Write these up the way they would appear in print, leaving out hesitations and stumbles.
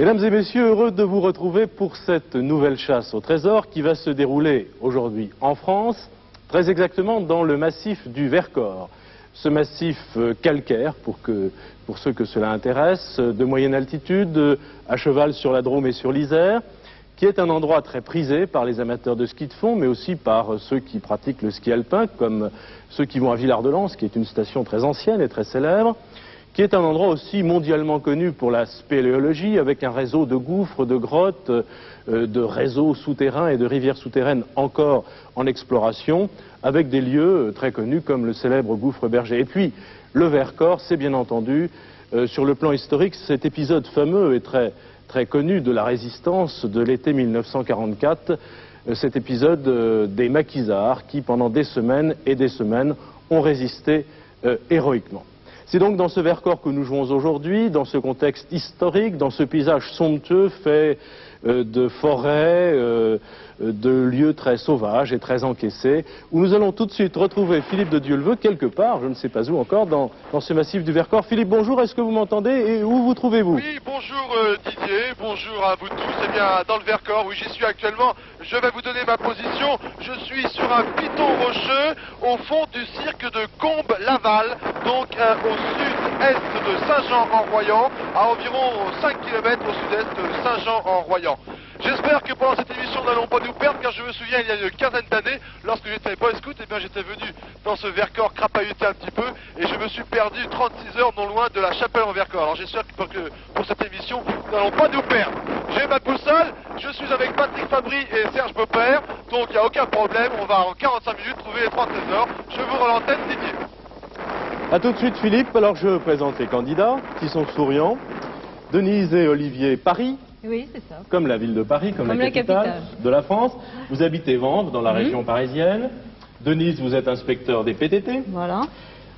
Mesdames et messieurs, heureux de vous retrouver pour cette nouvelle chasse au trésor qui va se dérouler aujourd'hui en France, très exactement dans le massif du Vercors. Ce massif calcaire, pour ceux que cela intéresse, de moyenne altitude, à cheval sur la Drôme et sur l'Isère, qui est un endroit très prisé par les amateurs de ski de fond, mais aussi par ceux qui pratiquent le ski alpin, comme ceux qui vont à Villard-de-Lans, qui est une station très ancienne et très célèbre, qui est un endroit aussi mondialement connu pour la spéléologie, avec un réseau de gouffres, de grottes, de réseaux souterrains et de rivières souterraines encore en exploration, avec des lieux très connus comme le célèbre gouffre Berger. Et puis, le Vercors, c'est bien entendu, sur le plan historique, cet épisode fameux et très connu de la résistance de l'été 1944, cet épisode des maquisards qui, pendant des semaines et des semaines, ont résisté héroïquement. C'est donc dans ce Vercors que nous jouons aujourd'hui, dans ce contexte historique, dans ce paysage somptueux fait de forêts, de lieux très sauvages et très encaissés, où nous allons tout de suite retrouver Philippe de Dieuleveux, quelque part, je ne sais pas où encore, dans ce massif du Vercors. Philippe, bonjour, est-ce que vous m'entendez et où vous trouvez-vous? Oui, bonjour Didier, bonjour à vous tous. Eh bien, dans le Vercors, oui, j'y suis actuellement. Je vais vous donner ma position. Je suis sur un piton rocheux au fond du cirque de Combes-Laval, donc au sud-est de Saint-Jean-en-Royans, à environ 5 km au sud-est de Saint-Jean-en-Royans. J'espère que pendant cette émission, nous n'allons pas nous perdre, car je me souviens, il y a une quinzaine d'années, lorsque j'étais Boy Scout, eh bien, j'étais venu dans ce Vercors crapahuter un petit peu, et je me suis perdu 36 heures non loin de la chapelle en Vercors. Alors j'espère que pour cette émission, nous n'allons pas nous perdre. J'ai ma boussole, je suis avec Patrick Fabry et Serge Beaupère, donc il n'y a aucun problème, on va en 45 minutes trouver les 3 trésors. Je vous rends l'antenne, Didier. A tout de suite Philippe, alors je présente les candidats qui sont souriants. Denise et Olivier, Paris. Oui, c'est ça. Comme la ville de Paris, comme la capitale de la France. Vous habitez Vanves, dans la région parisienne. Denise, vous êtes inspecteur des PTT. Voilà.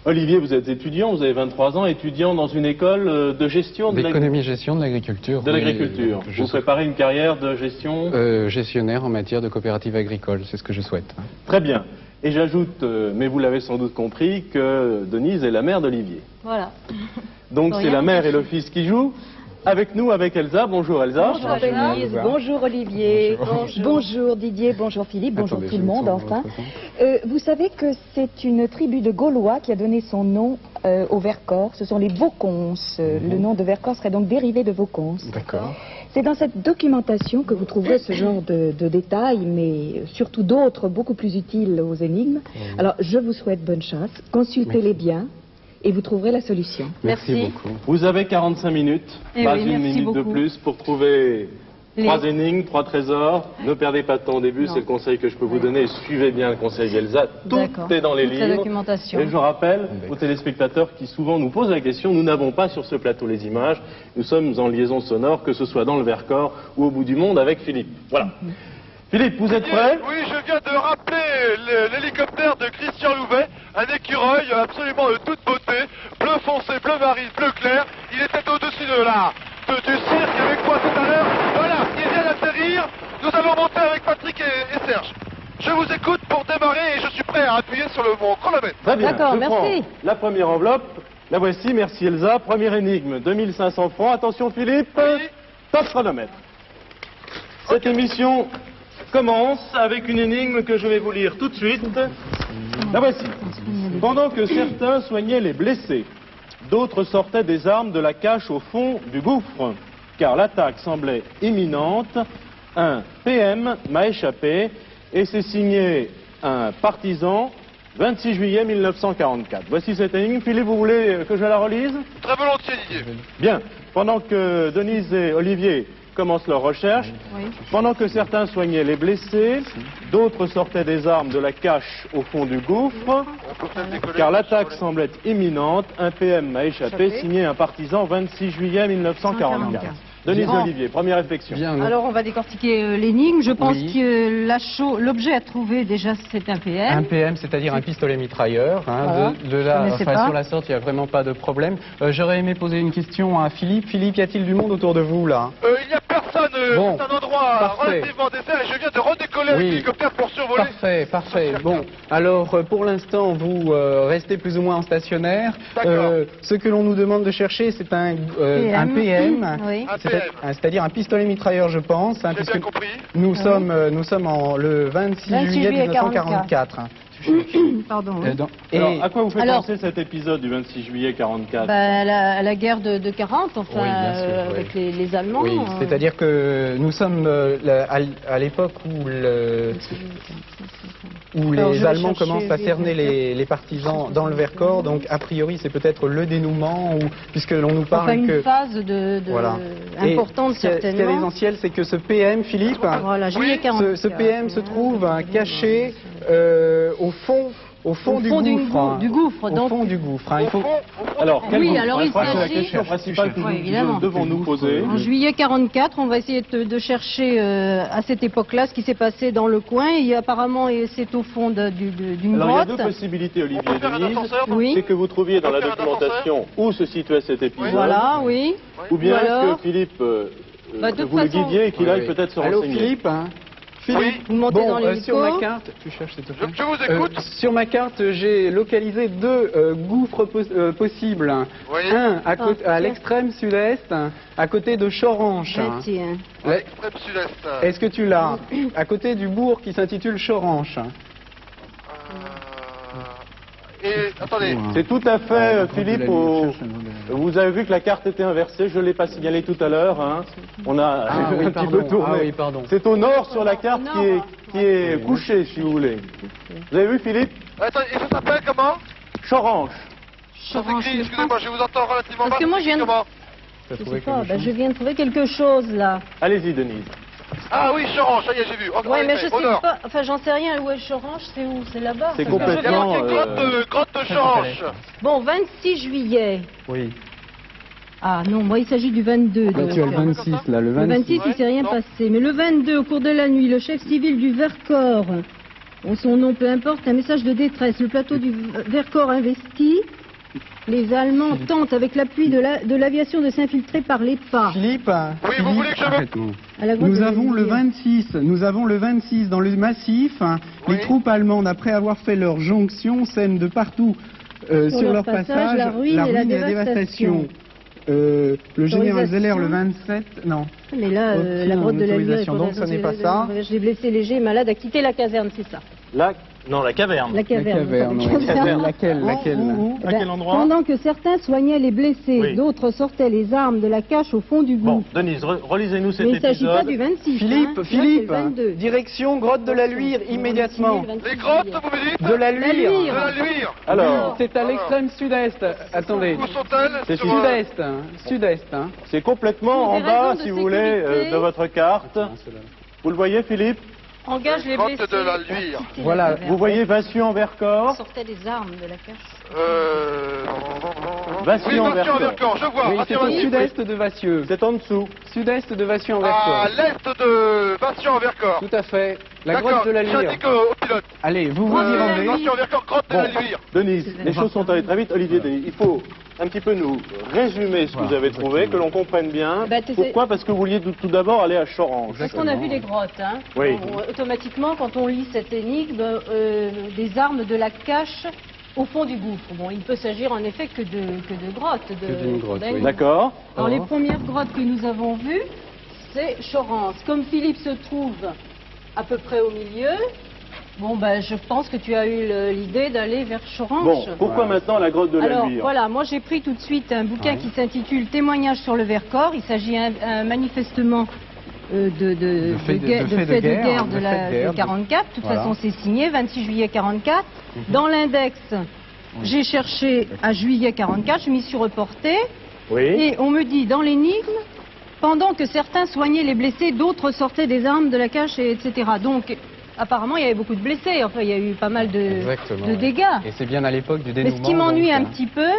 Olivier, vous êtes étudiant, vous avez 23 ans, étudiant dans une école de gestion de l'économie-gestion de l'agriculture. De l'agriculture. Vous préparez une carrière de gestion gestionnaire en matière de coopérative agricole, c'est ce que je souhaite. Très bien. Et j'ajoute, mais vous l'avez sans doute compris, que Denise est la mère d'Olivier. Voilà. Donc c'est la mère et le fils qui jouent. Avec nous, avec Elsa. Bonjour Elsa. Bonjour Denise, bonjour Olivier, bonjour Didier, bonjour Philippe, bonjour tout le monde enfin. Vous savez que c'est une tribu de Gaulois qui a donné son nom au Vercors, ce sont les Vaucons. Le nom de Vercors serait donc dérivé de Vaucons. D'accord. C'est dans cette documentation que vous trouverez ce genre de détails, mais surtout d'autres beaucoup plus utiles aux énigmes. Alors je vous souhaite bonne chasse, consultez-les bien. Et vous trouverez la solution. Merci beaucoup. Vous avez 45 minutes, pas une minute de plus, pour trouver 3 énigmes, 3 trésors. Ne perdez pas de temps au début, c'est le conseil que je peux vous donner. Suivez bien le conseil d'Elsa. Tout est dans les livres. Documentation. Et je rappelle aux téléspectateurs qui souvent nous posent la question, nous n'avons pas sur ce plateau les images. Nous sommes en liaison sonore, que ce soit dans le Vercors ou au bout du monde avec Philippe. Voilà. Philippe, vous êtes prêt? Oui, je viens de rappeler l'hélicoptère de Christian Louvet, un écureuil absolument de toute beauté, bleu foncé, bleu marine, bleu clair. Il était au-dessus du cirque avec moi tout à l'heure. Voilà, il vient d'atterrir. Nous allons monter avec Patrick et Serge. Je vous écoute pour démarrer et je suis prêt à appuyer sur mon chronomètre. Très bien, d'accord, je merci. prends la première enveloppe. La voici, merci Elsa. Première énigme, 2500 francs. Attention Philippe, top chronomètre. Cette émission commence avec une énigme que je vais vous lire tout de suite. La voici. Pendant que certains soignaient les blessés, d'autres sortaient des armes de la cache au fond du gouffre, car l'attaque semblait imminente. Un PM m'a échappé et c'est signé un partisan, 26 juillet 1944. Voici cette énigme. Philippe, vous voulez que je la relise? Très volontiers, Didier. Bien. Pendant que Denise et Olivier commencent leur recherche, pendant que certains soignaient les blessés, d'autres sortaient des armes de la cache au fond du gouffre, car l'attaque semblait imminente. Un PM m'a échappé, signé un partisan, 26 juillet 1944. Denise et Olivier, première réflexion. Alors on va décortiquer l'énigme. Je pense que l'objet à trouver déjà c'est un PM. Un PM, c'est-à-dire un pistolet mitrailleur. Hein, voilà. Sur la sorte, il n'y a vraiment pas de problème. J'aurais aimé poser une question à Philippe. Philippe, y a-t-il du monde autour de vous là? Il n'y a personne, c'est un endroit relativement désert et je viens de redécoller avec l'hélicoptère pour survoler. Parfait, parfait. Bon, alors pour l'instant, vous restez plus ou moins en stationnaire. Ce que l'on nous demande de chercher, c'est un PM, Oui. c'est-à-dire un pistolet mitrailleur, je pense. J'ai bien compris. Nous sommes le 26 juillet 1944. Pardon. Alors, à quoi vous fait penser cet épisode du 26 juillet 44? À la guerre de 40, enfin, Oui, bien sûr, avec les Allemands. Oui, c'est-à-dire que nous sommes à l'époque où les Allemands commencent à cerner les partisans dans le Vercors, donc a priori c'est peut-être le dénouement, puisque l'on nous parle une phase importante certainement. Ce qui est essentiel, c'est que ce PM, Philippe, juillet 44, ce PM se trouve caché au fond du gouffre. Au fond du gouffre. Il faut... Alors, il c'est la question principale que nous devons nous poser. En juillet 44, on va essayer de chercher à cette époque-là ce qui s'est passé dans le coin. Et apparemment, c'est au fond d'une grotte. Alors, il y a deux possibilités, Olivier et Denise. C'est que vous trouviez dans la documentation où se situait cet épisode. Voilà, oui. Ou bien que Philippe, vous le guidiez et qu'il aille peut-être se renseigner. Allô, Philippe, Philippe, vous montez dans l'hélico. Sur ma carte, tu cherches s'il te plaît. Je vous écoute. Sur ma carte, j'ai localisé deux gouffres possibles. Un à l'extrême sud-est, à côté de Choranche. L'extrême sud-est. Est-ce que tu l'as? À côté du bourg qui s'intitule Choranche. Attendez. C'est tout à fait, Philippe, vous avez vu que la carte était inversée, je ne l'ai pas signalé tout à l'heure, hein. On a un petit peu tourné. C'est au nord sur la carte qui est couché, si vous voulez. Vous avez vu, Philippe? Attendez, et ça s'appelle comment? Choranche. Excusez-moi, je vous entends relativement mal. Parce que moi, je viens de trouver quelque chose, là. Allez-y, Denise. Ah oui, Choranche, ça y est, j'ai vu. Oui, mais je sais pas, enfin j'en sais rien, où est Choranche, c'est où? C'est là-bas. C'est complètement... grotte de Choranche. Bon, 26 juillet. Oui. Ah non, moi il s'agit du 22. Tu as le 26 là, le 26. Le 26, il s'est rien passé. Mais le 22, au cours de la nuit, le chef civil du Vercors, son nom peu importe, un message de détresse. Le plateau du Vercors investi. Les Allemands tentent, avec l'appui de l'aviation, de s'infiltrer par les pas. Philippe, vous voulez que je nous avons le 26 dans le massif. Les troupes allemandes, après avoir fait leur jonction, sèment de partout sur leur passage la ruine et la dévastation. Le général Zeller le 27, non. Mais là, la grotte de la Luire, donc ce n'est pas ça. J'ai blessé léger, malade, a quitté la caserne, c'est ça. Non, la caverne. La caverne. Laquelle À quel endroit? Pendant que certains soignaient les blessés, d'autres sortaient les armes de la cache au fond du gouffre. Bon, Denise, relisez-nous cet épisode. Mais il ne s'agit pas du 26. Philippe, direction grotte de la Luire, immédiatement. Les grottes, vous me dites? De la Luire. De la Luire. Alors, c'est à l'extrême sud-est. Attendez. Où sont-elles? C'est sud-est. Sud-est. C'est complètement en bas, si vous voulez, de votre carte. Vous le voyez, Philippe? Engage les blessés. Grotte de la Luire. Voilà, vous voyez Vassieux-en-Vercors. Sortait des armes de la cache. Vassieux-en-Vercors, je vois. Oui, c'est au sud-est de Vassieux. C'est en dessous. Sud-est de Vassieux-en-Vercors. À l'est de Vassieux-en-Vercors. Tout à fait. La grotte de la Luire. J'indique au pilote. Allez, vous y rendez. Vassieux-en-Vercors, grotte de la Luire. Denise, les choses sont allées très vite. Olivier, il faut un petit peu nous résumer ce que vous avez trouvé, que l'on comprenne bien. Pourquoi? Parce que vous vouliez tout d'abord aller à Choranche. Parce qu'on a vu les grottes. Hein. Oui. Automatiquement, quand on lit cette énigme, des armes de la cache au fond du gouffre. Bon, il ne peut s'agir en effet que de grottes. D'une grotte, oui. D'accord. Alors, les premières grottes que nous avons vues, c'est Choranche. Comme Philippe se trouve à peu près au milieu, bon, ben, je pense que tu as eu l'idée d'aller vers Choranche. Bon, pourquoi maintenant la grotte de la Luire? Alors, voilà, moi j'ai pris tout de suite un bouquin qui s'intitule Témoignages sur le Vercors. Il s'agit manifestement de faits de guerre de 44. De toute façon, c'est signé, 26 juillet 44. Dans l'index, j'ai cherché à juillet 44, je m'y suis reporté. Et on me dit, dans l'énigme, pendant que certains soignaient les blessés, d'autres sortaient des armes de la cache, etc. Donc, apparemment, il y avait beaucoup de blessés. Enfin, il y a eu pas mal de dégâts. Et c'est bien à l'époque du dénouement. Mais ce qui m'ennuie un petit peu,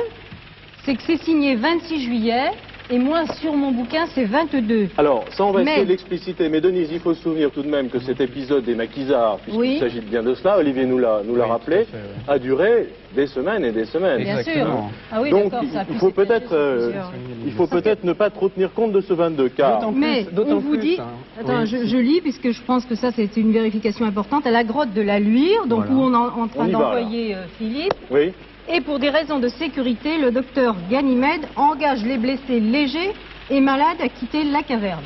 c'est que c'est signé 26 juillet. Et moi, sur mon bouquin, c'est 22. Alors, ça, on va essayer de l'expliciter. Mais Denise, il faut se souvenir tout de même que cet épisode des maquisards, puisqu'il s'agit bien de cela, Olivier nous l'a rappelé, a duré des semaines et des semaines. Bien sûr. Ah oui, donc, il faut peut-être ne pas trop tenir compte de ce 22 cas. Mais on vous dit, attends, je lis, puisque je pense que ça, c'est une vérification importante, à la grotte de la Luire, donc où on est en train d'envoyer Philippe. Oui. Et pour des raisons de sécurité, le docteur Ganymède engage les blessés légers et malades à quitter la caverne.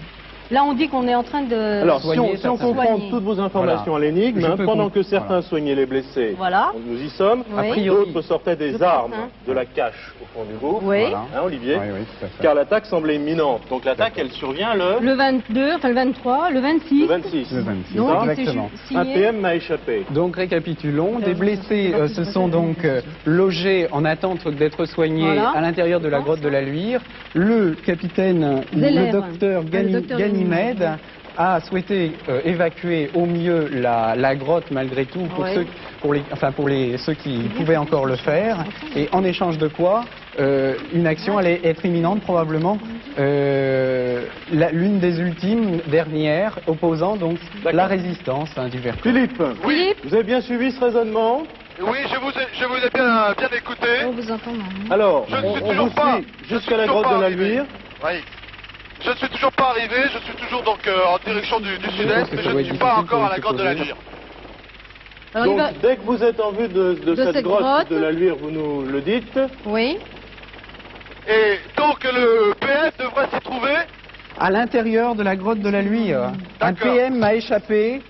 Là, on dit qu'on est en train de Alors, si on comprend toutes vos informations à l'énigme, pendant que certains soignaient les blessés, nous y sommes, d'autres sortaient des armes de la cache au fond du groupe, Olivier, car l'attaque semblait imminente. Donc l'attaque, elle survient le 22, enfin le 23, le 26. Le 26. Donc, exactement. Un PM m'a échappé. Donc récapitulons, des blessés se sont donc logés en attente d'être soignés à l'intérieur de la grotte de la Luire. Le capitaine, le docteur Ganymède a souhaité évacuer au mieux la grotte malgré tout pour ceux qui pouvaient encore le faire, et en échange de quoi une action allait être imminente, probablement l'une des ultimes dernières opposant donc la résistance du Vercors. Philippe, vous avez bien suivi ce raisonnement? Oui, je vous ai bien écouté. On vous entend. Alors, on vous suit jusqu'à la grotte de la Luire. Oui. Je ne suis toujours pas arrivé, je suis toujours donc en direction du sud-est, mais je ne suis pas encore à la grotte de la Luire. Donc, dès que vous êtes en vue de cette grotte de la Luire, vous nous le dites. Oui. Et donc le PM devrait s'y trouver à l'intérieur de la grotte de la Luire. Un PM m'a échappé,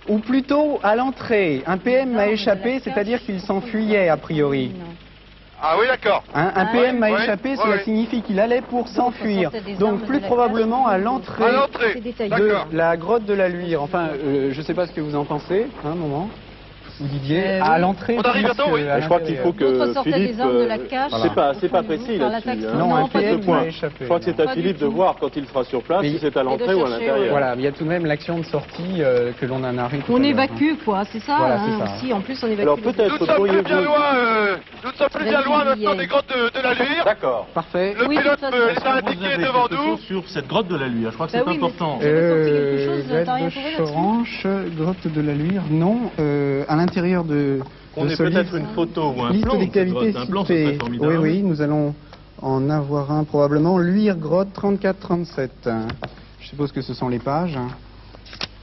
ou plutôt à l'entrée. Un PM m'a échappé, c'est-à-dire qu'il s'enfuyait a priori. Ah oui, d'accord. Un PM m'a échappé, cela signifie qu'il allait pour s'enfuir. Donc plus probablement à l'entrée de la grotte de la Luire. Enfin, je ne sais pas ce que vous en pensez, un moment. Ou Didier, à l'entrée. On arrive bientôt, oui. Je crois qu'il faut que Philippe... C'est pas précis là-dessus. Non, un PM m'a échappé. Je crois que c'est à Philippe de voir quand il sera sur place, si c'est à l'entrée ou à l'intérieur. Voilà, il y a tout de même l'action de sortie que l'on a narrée. On évacue, quoi, c'est ça, aussi. En plus, on évacue. Alors peut-être nous ne sommes plus bien loin maintenant des grottes de la Luire. D'accord. Parfait. Le pilote est indiqué devant nous. Sur cette grotte de la Luire, je crois que c'est important. Choranche, grotte de la Luire, non. À l'intérieur de on est peut-être une photo ou un liste plan des cavités citées. Oui, nous allons en avoir un probablement. Luire, grotte 34-37. Je suppose que ce sont les pages.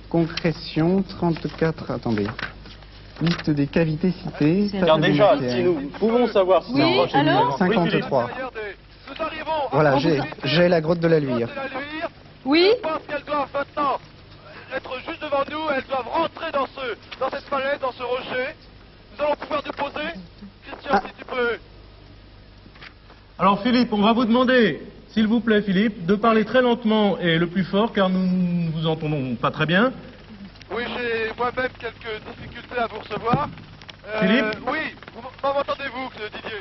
Concrétion 34. Attendez. Liste des cavités citées. Car déjà, si nous pouvons savoir si c'est alors 53. Voilà, j'ai la grotte de la Luire. Oui. Je pense qu'elles doivent maintenant être juste devant nous, elles doivent rentrer dans cette falaise, dans ce rocher. Nous allons pouvoir nous poser. Christian, si tu peux. Alors Philippe, on va vous demander, s'il vous plaît Philippe, de parler très lentement et le plus fort, car nous ne vous entendons pas très bien. Oui, j'ai moi-même quelques difficultés à vous recevoir. Philippe? Oui, m'entendez-vous, Didier?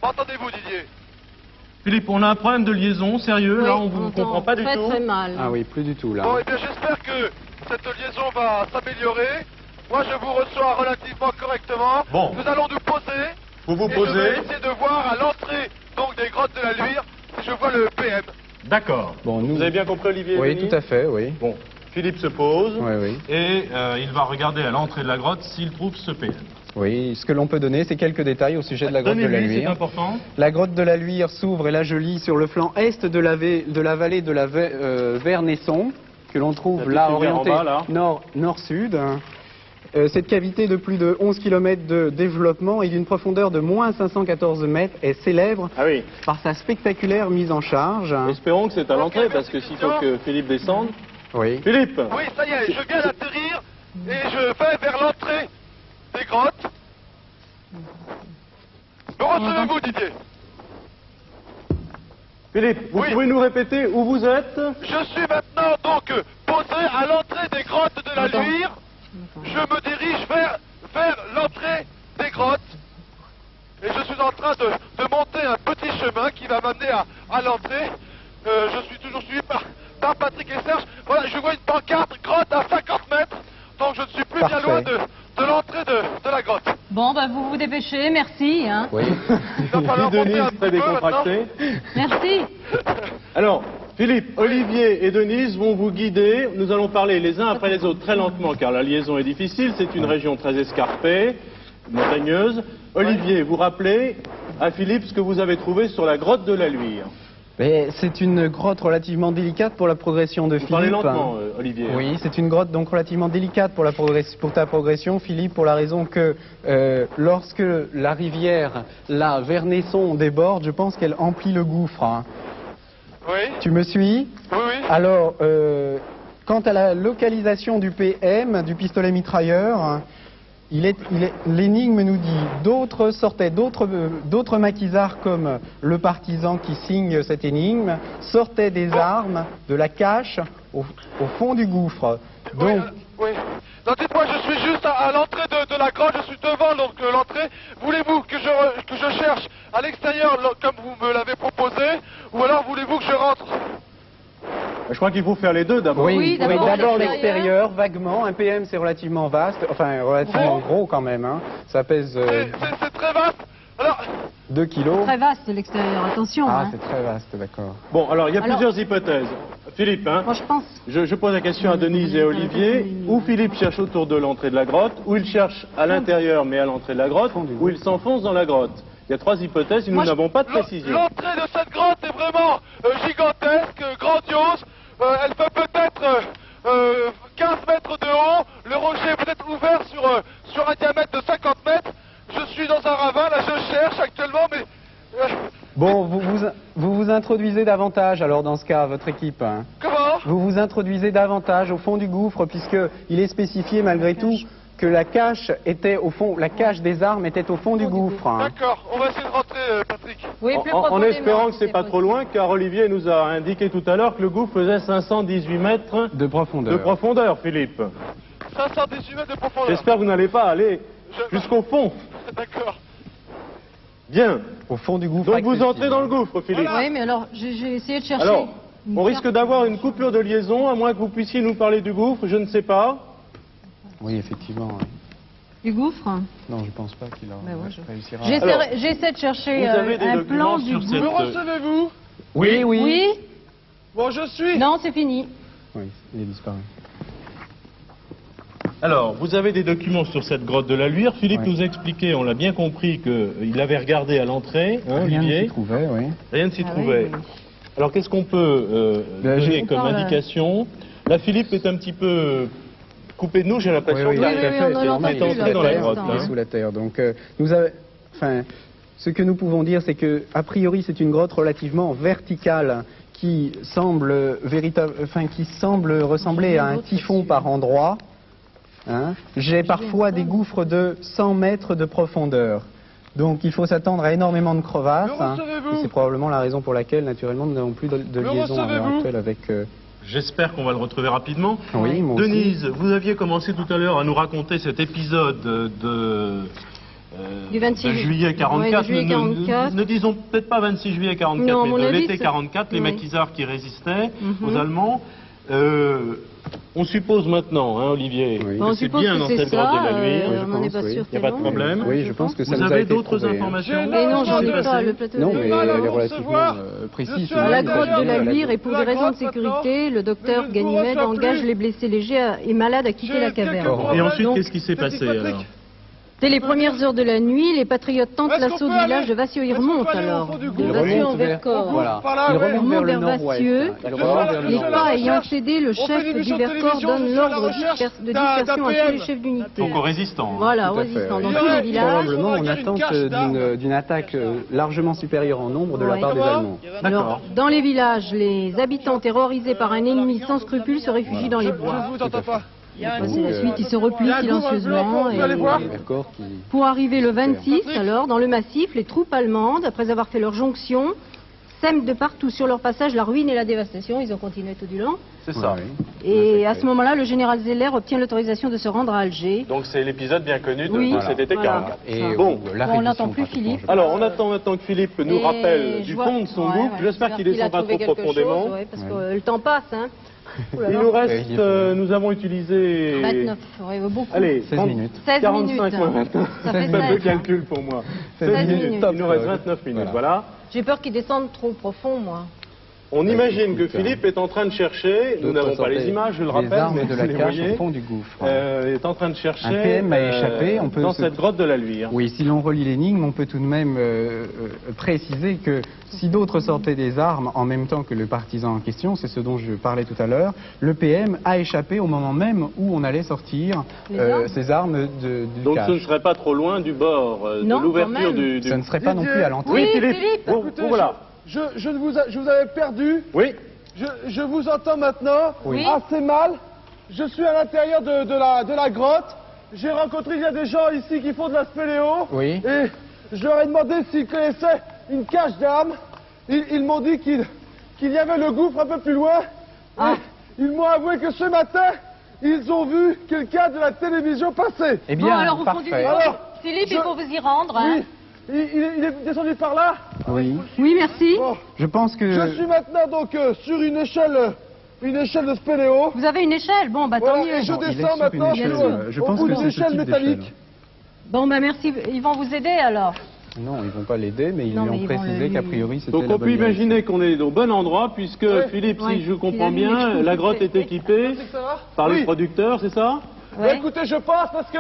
M'entendez-vous, Didier? Philippe, on a un problème de liaison sérieux, là on vous comprend pas du tout. Très mal. Ah oui, plus du tout là. Bon, eh bien j'espère que cette liaison va s'améliorer. Moi je vous reçois relativement correctement. Bon. Nous allons nous poser. Vous vous et posez. je vais essayer de voir à l'entrée donc des grottes de la Luire si je vois le PM. D'accord. Bon, Vous avez bien compris Olivier? Oui, tout à fait, oui. Bon, Philippe se pose et il va regarder à l'entrée de la grotte s'il trouve ce PM. Oui, ce que l'on peut donner, c'est quelques détails au sujet de la grotte de la Luire. C'est important. La grotte de la Luire s'ouvre, et là je lis, sur le flanc est de la vallée de la Vernesson, que l'on trouve là orientée nord-sud. Cette cavité de plus de 11 km de développement et d'une profondeur de moins 514 mètres est célèbre par sa spectaculaire mise en charge. Espérons que c'est à l'entrée, parce que s'il faut que Philippe descende... Oui. Philippe! Oui, ça y est, je viens d'atterrir et je vais vers l'entrée des grottes. Me recevez-vous, Didier? Philippe, vous pouvez nous répéter où vous êtes? Je suis maintenant donc posé à l'entrée des grottes de la Luire. Je me dirige vers l'entrée des grottes. Et je suis en train de monter un petit chemin qui va m'amener à l'entrée. Je suis toujours suivi par Patrick et Serge. Voilà, je vois une pancarte, grotte à 50 mètres. Donc je ne suis plus bien loin de l'entrée de la grotte. Bon, bah, vous vous dépêchez, merci. Hein. Oui. Denise, très décontracté. Merci. Alors, Philippe, Olivier et Denise vont vous guider. Nous allons parler les uns après les autres très lentement car la liaison est difficile. C'est une région très escarpée, montagneuse. Olivier, vous rappelez à Philippe ce que vous avez trouvé sur la grotte de la Luire. C'est une grotte relativement délicate pour la progression de Philippe. Parlez lentement, Olivier. Oui, c'est une grotte donc relativement délicate pour ta progression, Philippe, pour la raison que lorsque la rivière, la Vernesson, déborde, je pense qu'elle emplit le gouffre. Hein. Oui. Tu me suis? Oui, oui. Alors, quant à la localisation du PM, du pistolet mitrailleur, l'énigme nous dit d'autres maquisards comme le partisan qui signe cette énigme sortaient des armes de la cache au fond du gouffre. Donc, oui. Non, dites-moi, je suis juste à l'entrée de la grotte, je suis devant l'entrée. Voulez-vous que je cherche à l'extérieur comme vous me l'avez proposé, ou alors voulez-vous que je rentre? Je crois qu'il faut faire les deux d'abord. Oui, d'abord l'extérieur, vaguement. Un PM, c'est relativement vaste, enfin relativement gros quand même. Hein. Ça pèse... C'est très vaste. Alors... 2 kilos. Très vaste l'extérieur, attention. Ah, hein. c'est très vaste, d'accord. Bon, alors il y a plusieurs hypothèses. Philippe, hein, moi je pense... je pose la question à Denise et Olivier. Où Philippe cherche autour de l'entrée de la grotte, où il cherche à l'intérieur mais à l'entrée de la grotte, où il s'enfonce dans la grotte. Il y a 3 hypothèses et nous n'avons pas de précision. L'entrée de cette grotte est vraiment gigantesque, grandiose. Elle fait peut-être 15 mètres de haut. Le rocher est peut-être ouvert sur un diamètre de 50 mètres. Je suis dans un ravin, là je cherche actuellement, mais... Bon, vous vous introduisez davantage alors dans ce cas, votre équipe. Hein. Comment? Vous vous introduisez davantage au fond du gouffre puisqu'il est spécifié malgré tout que la cache était au fond, la cache des armes était au fond du gouffre. Hein. D'accord, on va essayer de rentrer, Patrick. Oui, en espérant que c'est pas trop loin, car Olivier nous a indiqué tout à l'heure que le gouffre faisait 518 mètres de profondeur. De profondeur, Philippe. 518 mètres de profondeur. J'espère que vous n'allez pas aller jusqu'au fond. D'accord. Bien. Au fond du gouffre. Donc vous entrez dans le gouffre, Philippe. Oui, mais alors, j'ai essayé de chercher... Alors, on risque d'avoir une coupure de liaison, à moins que vous puissiez nous parler du gouffre, je ne sais pas. Oui, effectivement. Oui. Du gouffre? Non, je pense pas qu'il réussira. J'essaie de chercher un plan du gouffre. Me recevez-vous? Oui. Oui. Bon, je suis. Non, c'est fini. Oui, il est disparu. Alors, vous avez des documents sur cette grotte de la Luire. Philippe nous a expliqué, on l'a bien compris, qu'il avait regardé à l'entrée, hein, Rien Olivier. ne s'y trouvait, oui. Rien ne s'y trouvait. Oui. Alors, qu'est-ce qu'on peut donner comme indication? Là, Philippe est un petit peu coupé de nous, j'ai l'impression. Oui, on est entré dans la grotte. Il est sous la terre. Donc, ce que nous pouvons dire, c'est que, a priori, c'est une grotte relativement verticale qui semble ressembler à un typhon par endroits. Hein. J'ai parfois des gouffres de 100 mètres de profondeur. Donc il faut s'attendre à énormément de crevasses. Hein, et c'est probablement la raison pour laquelle, naturellement, nous n'avons plus de liaison à l'heure actuelle avec... J'espère qu'on va le retrouver rapidement. Oui, moi Denise, vous aviez commencé tout à l'heure à nous raconter cet épisode du 26 juillet 44. Oui, juillet 44. Ne disons peut-être pas 26 juillet 44, non, mais de l'été 44, les maquisards qui résistaient aux Allemands. On suppose maintenant, hein, Olivier, que c'est bien dans cette grotte de la Luire. On n'est pas sûr. Il n'y a pas de problème. Oui, je pense que ça vous nous a avez été d'autres prouvé, informations? Mais non, j'en ai pas. Le plateau non, mais elle est relativement précise. La grotte de la Luire, et pour des raisons de sécurité, le docteur Ganymède engage les blessés légers et malades à quitter la caverne. Et ensuite, qu'est-ce qui s'est passé alors? Dès les premières heures de la nuit, les patriotes tentent l'assaut du village de Vassieux. Ils remontent alors, de Vassieux en Vercors. Voilà. Ils remontent vers Vassieux. Les pas ayant cédé, le chef du Vercors donne l'ordre de dispersion à tous les chefs d'unité. Donc aux résistants. Voilà, aux résistants. Dans tous les villages. Probablement en attente d'une attaque largement supérieure en nombre de la part des Allemands. Alors, dans les villages, les habitants terrorisés par un ennemi sans scrupules se réfugient dans les bois. Je vous entends pas. C'est la suite, ils se replient silencieusement. Et pour arriver le 26, alors, dans le massif, les troupes allemandes, après avoir fait leur jonction, sèment de partout sur leur passage la ruine et la dévastation. Ils ont continué tout du long. C'est ça. Et à ce moment-là, le général Zeller obtient l'autorisation de se rendre à Alger. Donc c'est l'épisode bien connu de cet été 44. Et bon, on n'entend plus Philippe. Alors on attend maintenant que Philippe nous rappelle du fond de son gouffre. J'espère qu'il descend pas trop profondément. Parce que le temps passe. Hein. Il nous reste, nous avons utilisé... 29, ouais, beaucoup. Allez, 16 minutes. 16 45 minutes. moins 29. Ça fait Pas de 16. calcul pour moi. 16 minutes. Il nous reste 29 minutes, voilà. J'ai peur qu'ils descendent trop profond, moi. On imagine que Philippe est en train de chercher, nous n'avons pas les images, je le rappelle, mais de vous la les cache voyez, au fond du gouffre. est en train de chercher Un PM a échappé, on peut dans cette grotte de la Luire. Oui, si l'on relit l'énigme, on peut tout de même préciser que si d'autres sortaient des armes en même temps que le partisan en question, c'est ce dont je parlais tout à l'heure, le PM a échappé au moment même où on allait sortir ses armes du Donc cache. ce ne serait pas trop loin du bord, de l'ouverture du... Ce ne serait pas non plus à l'entrée. Oui, Philippe, Écoutez, voilà. Je vous avais perdu. Oui. Je vous entends maintenant. Oui. Assez mal. Je suis à l'intérieur de la grotte. J'ai rencontré, il y a des gens ici qui font de la spéléo. Oui. Et je leur ai demandé s'ils connaissaient une cache d'armes. Ils m'ont dit qu'il y avait le gouffre un peu plus loin. Ah. Et ils m'ont avoué que ce matin, ils ont vu quelqu'un de la télévision passer. Eh bien, Bon, alors, au fond du parfait. gouffre, Alors, Philippe, il faut vous y rendre. Hein. Oui. Il est descendu par là. Oui. Oui, merci. Bon. Je pense que... Je suis maintenant donc sur une échelle de spéléo. Vous avez une échelle? Bon, bah tant Voilà, mieux. et je Bon, il est descends sous une maintenant échelle, sur je pense au bout que d'une c'est ce échelle type métallique. d'échelle. Bon, bah merci. Ils vont vous aider alors. Non, ils ne vont pas l'aider, mais ils Non, lui mais ont ils vont précisé le- qu'a priori c'était Donc la on peut bonne direction. imaginer qu'on est au bon endroit, puisque Ouais. Philippe, Ouais. si je comprends Il a mis bien, les la grotte est équipée Ça va par Oui. le producteur, c'est ça? Bah, écoutez, je passe parce que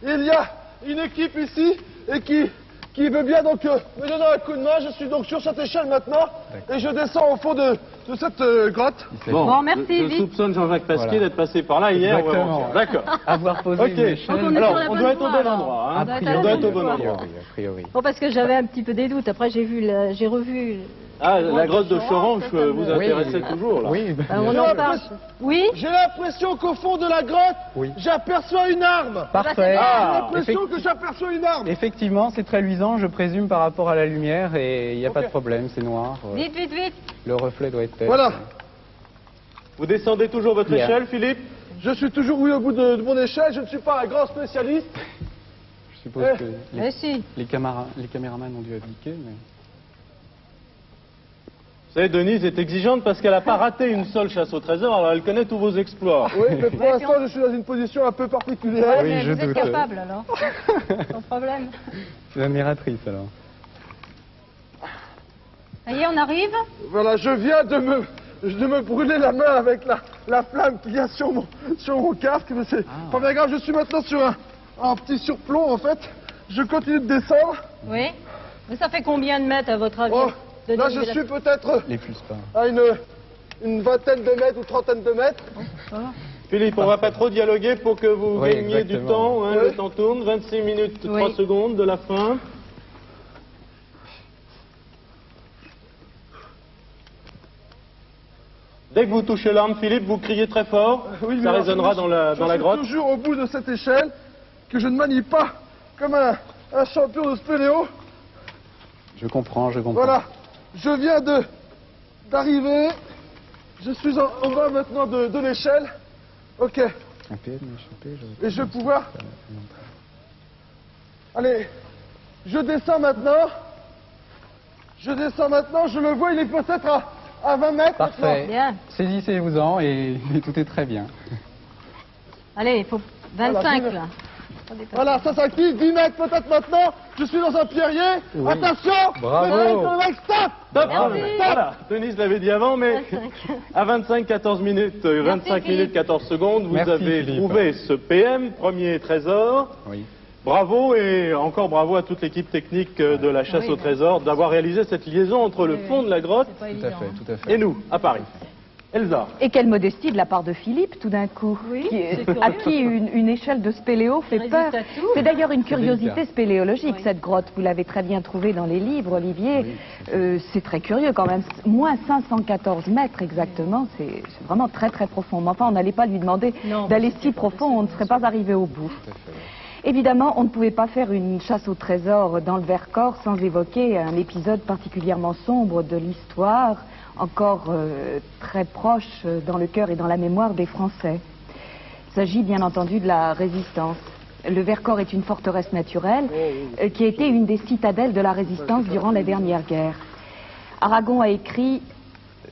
il y a une équipe ici et qui veut bien donc me donner un coup de main. Je suis donc sur cette échelle maintenant et je descends au fond de cette grotte. Bon, merci, je vite. soupçonne Jean-Jacques Pasquier Voilà. d'être passé par là hier. Exactement. Ouais, D'accord. Avoir posé Ok. une échelle... Donc, on est Alors, sur la on bonne doit être au voie, bon alors. endroit. On Hein. doit être On à la doit bonne être au bon voie. endroit. A priori. Bon, parce que j'avais un petit peu des doutes. Après, j'ai revu. Ah, la grotte de Chorange ça me- vous Oui. intéressait toujours, là. Oui, Bah, on J'ai en parle. l'impression- Oui. J'ai l'impression qu'au fond de la grotte, Oui. j'aperçois une arme. parfait. J'ai l'impression que j'aperçois une arme. Effectivement, c'est très luisant, je présume, par rapport à la lumière, et il n'y a pas de problème, c'est noir. Vite, vite, vite. Le reflet doit être... Voilà. Vous descendez toujours votre Bien. échelle, Philippe? Je suis toujours au bout de mon échelle. Je ne suis pas un grand spécialiste. Je suppose Eh. que Eh si. les caméramans ont dû abdiquer, mais... Vous savez, Denise est exigeante parce qu'elle n'a pas raté une seule chasse au trésor, alors elle connaît tous vos exploits. Oui, mais pour l'instant, je suis dans une position un peu particulière. Oui, Mais je vous êtes doute. capable alors. Sans problème. C'est l'admiratrice, alors. Ça y est, on arrive. Voilà, je viens de me brûler la main avec la flamme qu'il y a sur mon casque, mais c'est pas bien grave. Je suis maintenant sur un petit surplomb, en fait. Je continue de descendre. Oui. Mais ça fait combien de mètres à votre avis? Oh, de là, je dénivelé? suis peut-être Les plus pas. à une vingtaine de mètres ou trentaine de mètres. Philippe, on va pas trop dialoguer pour que vous Oui, gagniez du exactement. temps. Hein, Oui. Le temps tourne, 26 minutes, 3 Oui. secondes de la fin. Dès que vous touchez l'arme, Philippe, vous criez très fort. Oui, mais Ça alors, résonnera dans la je suis grotte. toujours au bout de cette échelle que je ne manie pas comme un champion de spéléo. Je comprends, je comprends. Voilà, je viens d'arriver. Je suis en bas maintenant de l'échelle. Ok, Un PM a échappé, et je vais pouvoir... Allez, je descends maintenant. Je descends maintenant, je le vois, il est peut-être à 20 mètres Parfait. Bien. Saisissez-vous-en et tout est très bien. Allez, il faut 25 Voilà, là. maintenant. Voilà, ça s'active, 10 mètres peut-être maintenant. Je suis dans un pierrier. Oui. Attention. Bravo. Le mec, stop. Top. Merci. Voilà, Denise l'avait dit avant, mais 25. à 25-14 minutes, 25 Philippe. minutes 14 secondes, vous Merci, avez Philippe. trouvé ce PM, premier trésor. Oui. Bravo et encore bravo à toute l'équipe technique de la chasse Oui, au bah. trésor d'avoir réalisé cette liaison entre le Oui, fond oui. de la grotte C'est pas Tout évident. à fait, hein. tout à fait. et nous, à Paris. Elsa. Et quelle modestie de la part de Philippe, tout d'un coup, Oui, c'est à curieux. qui une échelle de spéléo fait Résiste peur. à tout. C'est d'ailleurs une curiosité délicat. spéléologique, Oui. cette grotte. Vous l'avez très bien trouvée dans les livres, Olivier. C'est très curieux quand même. Moins 514 mètres exactement, c'est vraiment très très profond. Mais enfin, on n'allait pas lui demander Non, d'aller c'était si pas profond, possible, on ne serait pas arrivé au bout. Tout à fait. Évidemment, on ne pouvait pas faire une chasse au trésor dans le Vercors sans évoquer un épisode particulièrement sombre de l'histoire, encore très proche dans le cœur et dans la mémoire des Français. Il s'agit bien entendu de la résistance. Le Vercors est une forteresse naturelle qui a été une des citadelles de la résistance durant la dernière guerre. Aragon a écrit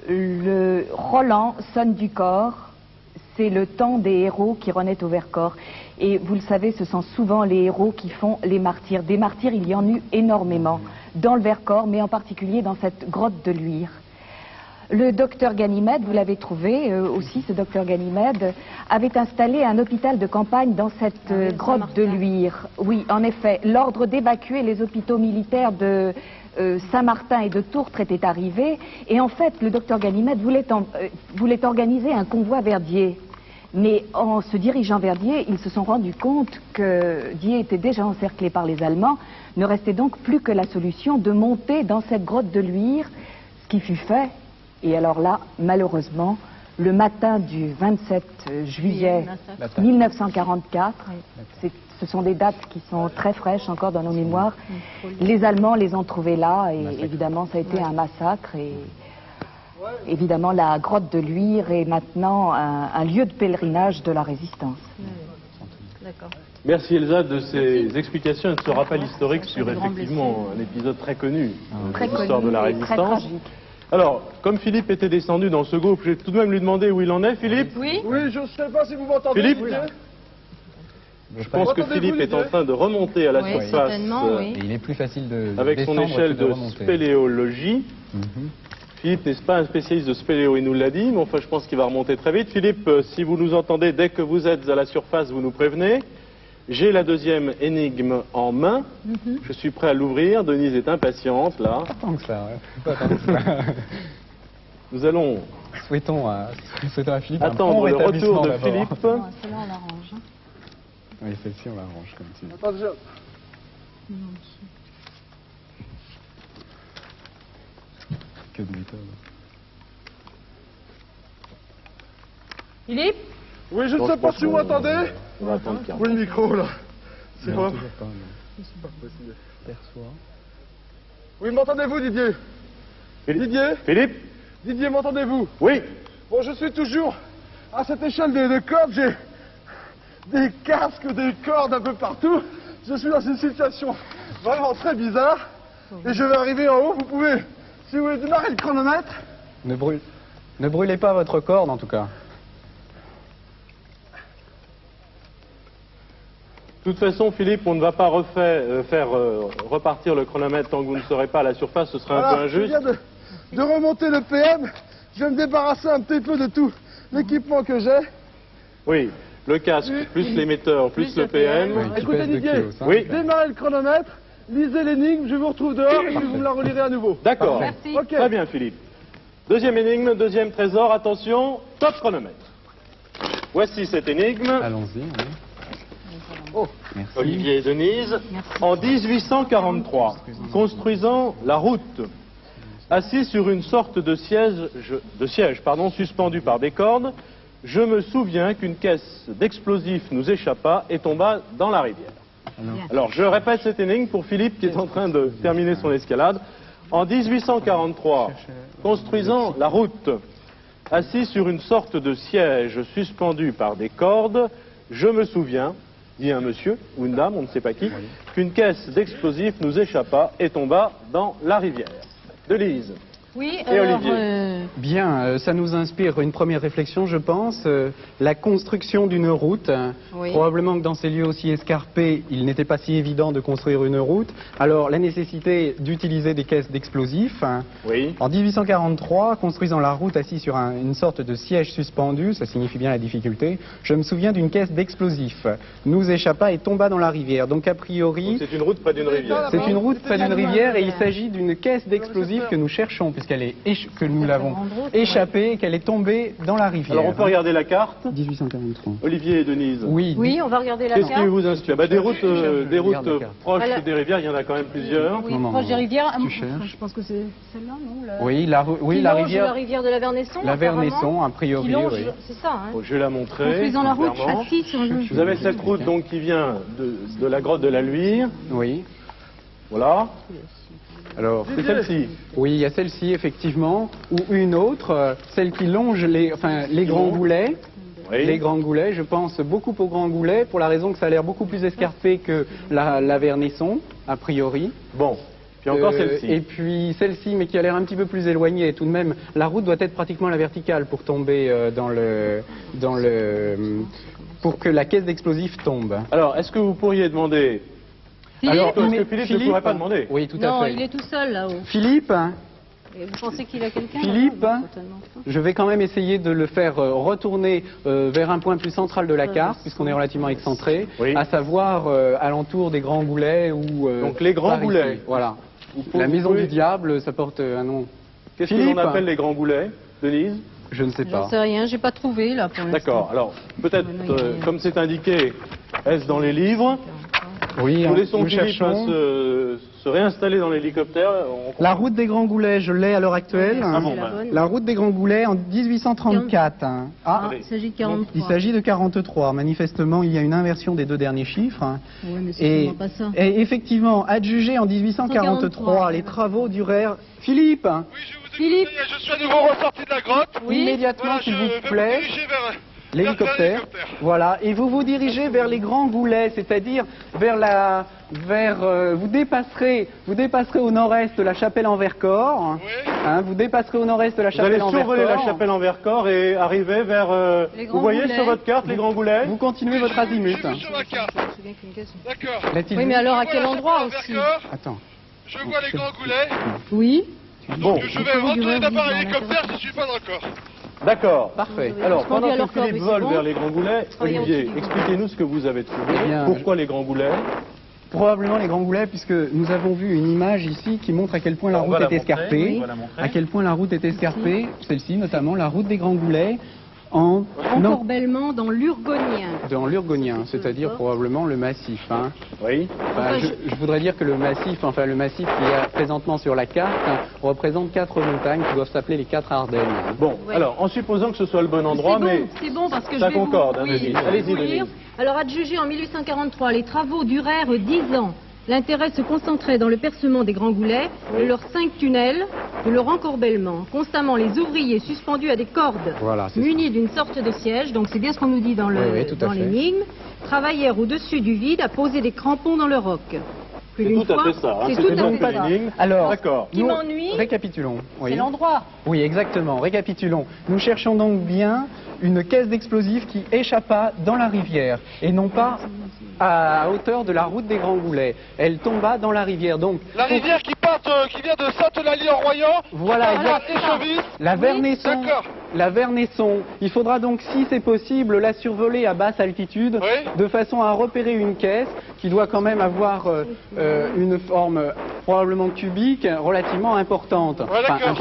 le Roland sonne du corps, c'est le temps des héros qui renaissent au Vercors. Et vous le savez, ce sont souvent les héros qui font les martyrs. Des martyrs, il y en eut énormément dans le Vercors, mais en particulier dans cette grotte de Luire. Le docteur Ganymède, vous l'avez trouvé aussi, ce docteur Ganymède, avait installé un hôpital de campagne dans cette grotte de Luire. Oui, en effet, l'ordre d'évacuer les hôpitaux militaires de Saint-Martin et de Tourtre était arrivé, et en fait, le docteur Ganymède voulait organiser un convoi vers Die. Mais en se dirigeant vers Die, ils se sont rendus compte que Die était déjà encerclé par les Allemands. Ne restait donc plus que la solution de monter dans cette grotte de Luire, ce qui fut fait. Et alors là, malheureusement, le matin du 27 juillet 1944, ce sont des dates qui sont très fraîches encore dans nos mémoires, les Allemands les ont trouvés là, et évidemment ça a été un massacre. Et évidemment, la grotte de Luire est maintenant un lieu de pèlerinage de la résistance. D'accord. Merci Elsa de ces explications et de ce rappel historique sur effectivement un épisode très connu de l'histoire de la résistance. Très tragique. Alors, comme Philippe était descendu dans ce groupe, je vais tout de même lui demander où il en est, Philippe. Oui. Oui, je ne sais pas si vous m'entendez. Philippe, je pense que Philippe est en train de remonter à la surface et il est plus facile de avec son échelle de spéléologie. Philippe n'est pas un spécialiste de spéléo, il nous l'a dit, mais enfin je pense qu'il va remonter très vite. Philippe, si vous nous entendez, dès que vous êtes à la surface, vous nous prévenez. J'ai la deuxième énigme en main. Je suis prêt à l'ouvrir. Denise est impatiente, là. Pas tant que ça, pas tant que ça. Nous allons souhaitons à Philippe attendre le retour de Philippe. Celle-là, on l'arrange. Oui, celle-ci, on l'arrange comme tu dis. Attention. Que de méthode. Philippe? Oui, je ne sais pas si vous m'entendez. On va attendre Oui, le micro, là. C'est vrai. C'est pas possible. Perçois. Oui, m'entendez-vous, Didier? Didier? Philippe? Didier, m'entendez-vous? Oui. Bon, je suis toujours à cette échelle de cordes. J'ai des casques, des cordes un peu partout. Je suis dans une situation vraiment très bizarre. Et je vais arriver en haut. Vous pouvez, si vous voulez, démarrer le chronomètre. Ne brûlez pas votre corde, en tout cas. De toute façon, Philippe, on ne va pas faire repartir le chronomètre tant que vous ne serez pas à la surface, ce serait un peu injuste. Je viens de remonter le PM, je vais me débarrasser un petit peu de tout l'équipement que j'ai. Oui, le casque, plus l'émetteur, plus le PM. Oui, Écoutez Didier, oui. Démarrez le chronomètre, lisez l'énigme, je vous retrouve dehors et puis vous me la relirez à nouveau. D'accord, Okay. Très bien Philippe. Deuxième énigme, deuxième trésor, attention, top chronomètre. Voici cette énigme. Allons-y, oui. Oh. Merci. Olivier et Denise, en 1843, construisant la route, assis sur une sorte de siège suspendu par des cordes, je me souviens qu'une caisse d'explosifs nous échappa et tomba dans la rivière. Alors, je répète cette énigme pour Philippe qui est en train de terminer son escalade. En 1843, construisant la route, assis sur une sorte de siège suspendu par des cordes, je me souviens, dit un monsieur ou une dame, on ne sait pas qui, qu'une caisse d'explosifs nous échappa et tomba dans la rivière. Denise. Oui, et alors, Olivier. Bien, ça nous inspire une première réflexion, je pense. La construction d'une route. Oui. Probablement que dans ces lieux aussi escarpés, il n'était pas si évident de construire une route. Alors, la nécessité d'utiliser des caisses d'explosifs. Oui. En 1843, construisant la route assis sur une sorte de siège suspendu, ça signifie bien la difficulté, je me souviens d'une caisse d'explosifs. Nous échappa et tomba dans la rivière. Donc, a priori... C'est une route près d'une rivière. C'est une route près d'une rivière et il s'agit d'une caisse d'explosifs que nous cherchons, que nous l'avons échappée et qu'elle est tombée dans la rivière. Alors on peut regarder la carte. 1843. Olivier et Denise. Oui. Oui, on va regarder la Qu'est-ce qui carte. vous inspire? Des routes proches Voilà. des rivières, il y en a quand même plusieurs. Oui, Non, proche des rivières. tu cherches. Je pense que c'est celle-là, non Oui, qui la longe rivière. la rivière de la Vernesson. La apparemment. Vernesson, a priori, Qui longe, oui. c'est ça, hein. Je vais la montrer. Construisant la route clairement. assis sur le... Vous avez cette route donc qui vient de la grotte de la Luire. Oui. Voilà. Alors, C'est celle-ci. oui, il y a celle-ci, effectivement, ou une autre, celle qui longe les grands goulets. Oui. Les grands goulets, je pense beaucoup aux grands goulets, pour la raison que ça a l'air beaucoup plus escarpé que la Vernesson, a priori. Bon. Puis encore celle-ci. Et puis celle-ci, mais qui a l'air un petit peu plus éloignée. Tout de même, la route doit être pratiquement à la verticale pour tomber pour que la caisse d'explosifs tombe. Alors, est-ce que vous pourriez demander... Alors, parce que Philippe ne pourrait pas demander. Oui, tout à fait. Non, il est tout seul là-haut. Philippe, Et vous pensez qu'il a quelqu'un? Philippe, je vais quand même essayer de le faire retourner vers un point plus central de la carte, puisqu'on est relativement excentré, oui. à savoir alentour des Grands Goulets ou... Donc les Grands Goulets. Voilà. La maison du diable, ça porte un nom. Qu'est-ce que l'on appelle les Grands Goulets, Denise? Je ne sais pas. J'en sais rien, j'ai pas trouvé là pour l'instant. D'accord, alors peut-être, comme c'est indiqué, est-ce dans les livres? Oui, nous laissons nous Philippe cherchons. Se réinstaller dans l'hélicoptère. La route des Grands Goulets, je l'ai à l'heure actuelle. Ah bon, La route des Grands Goulets en 1834. Ah, il s'agit de 43. Il s'agit de 43. Manifestement, il y a une inversion des deux derniers chiffres. Oui, mais c'est sûrement pas ça. Et effectivement, adjugé en 1843, les travaux durèrent... Philippe, Oui, je vous écoute, je suis à nouveau ressorti de la grotte. immédiatement, Voilà, s'il je vous vais me plaît. diriger vers L'hélicoptère, voilà, et vous vous dirigez vers les Grands Goulets, c'est-à-dire vous dépasserez au nord-est la chapelle en Vercors, vous dépasserez au nord-est la chapelle en Vercors. Vous allez survoler la chapelle en Vercors et arriver vers, vous voyez sur votre carte les Grands Goulets. Vous continuez votre azimut. J'ai vu sur la carte. D'accord. Oui, mais alors à quel endroit aussi? Attends. Je vois les Grands Goulets. Oui. Bon, Je vais retourner d'abord à l'hélicoptère, je suis pas d'accord. d'accord. Parfait. Alors, pendant alors, que Philippe vole vers les Grands Goulets, Olivier, expliquez-nous ce que vous avez trouvé. bien, Pourquoi les Grands Goulets? Probablement les Grands Goulets, puisque nous avons vu une image ici qui montre à quel point la route est escarpée. À quel point la route est escarpée, celle-ci notamment, la route des Grands Goulets, en Encorbellement dans l'Urgonien. Dans l'Urgonien, c'est-à-dire probablement le massif. Oui. Enfin, je voudrais dire que le massif qui est présentement sur la carte représente 4 montagnes qui doivent s'appeler les 4 Ardennes. Bon, alors, en supposant que ce soit le bon endroit, mais c'est bon parce que ça je vais concorde, vous... Denise. je vais Allez-y, vous lire. Denise. Alors, adjugé en 1843, les travaux durèrent 10 ans. L'intérêt se concentrait dans le percement des Grands Goulets, de leurs 5 tunnels, de leur encorbellement. Constamment, les ouvriers suspendus à des cordes, Voilà, munis d'une sorte de siège, donc c'est bien ce qu'on nous dit dans l'énigme, travaillèrent au-dessus du vide à poser des crampons dans le roc. C'est tout à fait ça. C'est tout à fait ça. Alors, d'accord. Ce qui m'ennuie, récapitulons. c'est l'endroit. Oui, exactement. Récapitulons. Nous cherchons donc bien une caisse d'explosifs qui échappa dans la rivière et non pas à hauteur de la route des Grands Goulets. Elle tomba dans la rivière. Donc, La rivière qui vient de Sainte-Eulalie-en-Royan. Voilà, la Vernesson. D'accord. La Vernesson. Il faudra donc, si c'est possible, la survoler à basse altitude, de façon à repérer une caisse qui doit quand même avoir une forme probablement cubique, relativement importante.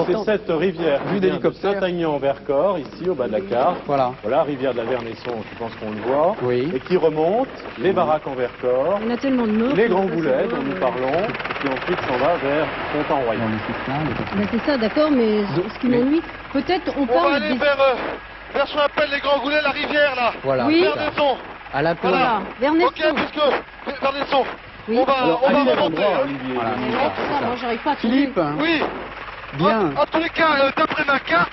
C'est cette rivière vue qui vient de d'hélicoptère. Saint-Agnan-en-Vercors, ici au bas de la carte. Voilà. Voilà, rivière de la Vernesson, je pense qu'on le voit. Oui. Et qui remonte les baraques en Vercors, Il y en a tellement de morts. les Grands Goulets dont nous parlons, et qui ensuite s'en va vers Fontan-Royan. Ben, c'est ça, d'accord, mais ce qui m'ennuie, peut-être on On va parle aller des... vers ce qu'on appelle les Grands Goulets, la rivière là. Voilà. Oui. Vernesson. À la place. Voilà, Vernesson. Ok, puisque Vernesson. Oui. On va Allez, remonter. Olivier. Voilà. Mais ouais, c'est ça, moi j'arrive pas à trouver. Philippe, Oui. bien. En tous les cas, d'après ma carte,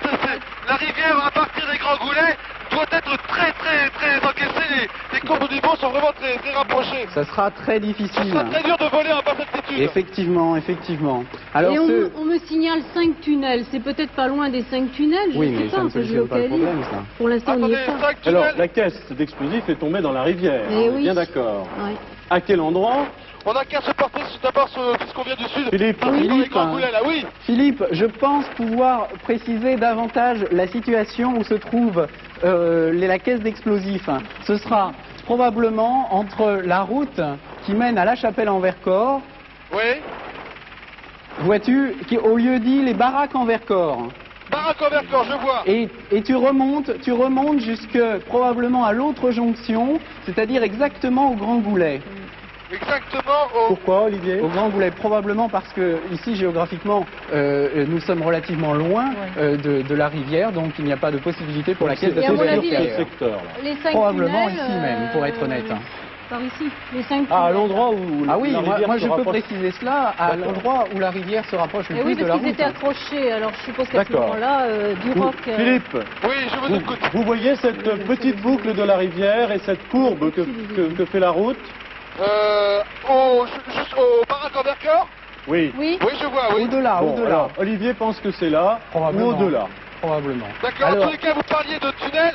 la rivière à partir des Grands Goulets doit être très encaissée. Les courbes du vent sont vraiment très rapprochées. Ça sera très difficile. C'est très dur de voler en basse altitude. Effectivement, effectivement. Alors, Et on me signale 5 tunnels, c'est peut-être pas loin des 5 tunnels, oui, je mais sais ça pas, ne que je solutionne pas le localise. problème, ça. Pour l'instant, on n'y Attendez, est pas. 5 tunnels. Alors, la caisse d'explosifs est tombée dans la rivière, Eh on est oui. bien d'accord. Ouais. À quel endroit? On n'a qu'à se porter d'abord puisqu'on vient du sud. Philippe. Dans Philippe, les Grands Goulets là, oui. Philippe, je pense pouvoir préciser davantage la situation où se trouve la caisse d'explosifs. Ce sera probablement entre la route qui mène à la chapelle en Vercors, Oui. vois-tu, au lieu dit les baraques en Vercors. Baraque en Vercors, je vois. Et tu remontes jusque probablement à l'autre jonction, c'est-à-dire exactement au Grand Goulet. Exactement au... Pourquoi, Olivier? Au Grand Goulet, probablement parce que ici géographiquement nous sommes relativement loin de la rivière, donc il n'y a pas de possibilité pour la caisse de Et à mon avis, explosifs. Ce secteur-là. Les 5 Probablement tunnels, ici même, pour être honnête. Par ici, les 5 Ah, à tunnels. l'endroit où Ah oui, la rivière moi se je peux rapproche. préciser cela à l'endroit où la rivière se rapproche le Eh plus oui, de la parce qu'ils route. étaient accrochés, alors je suppose qu'à ce D'accord. moment-là, du roc... Philippe, Oui, je vous écoute. vous voyez cette petite boucle de la rivière et cette courbe que fait la route? Juste au Baraque en Vercors. Oui. Oui, je vois, oui. Au-delà, Bon, au-delà. alors, Olivier pense que c'est là, ou au-delà. Probablement. D'accord, en tous les cas, vous parliez de tunnel.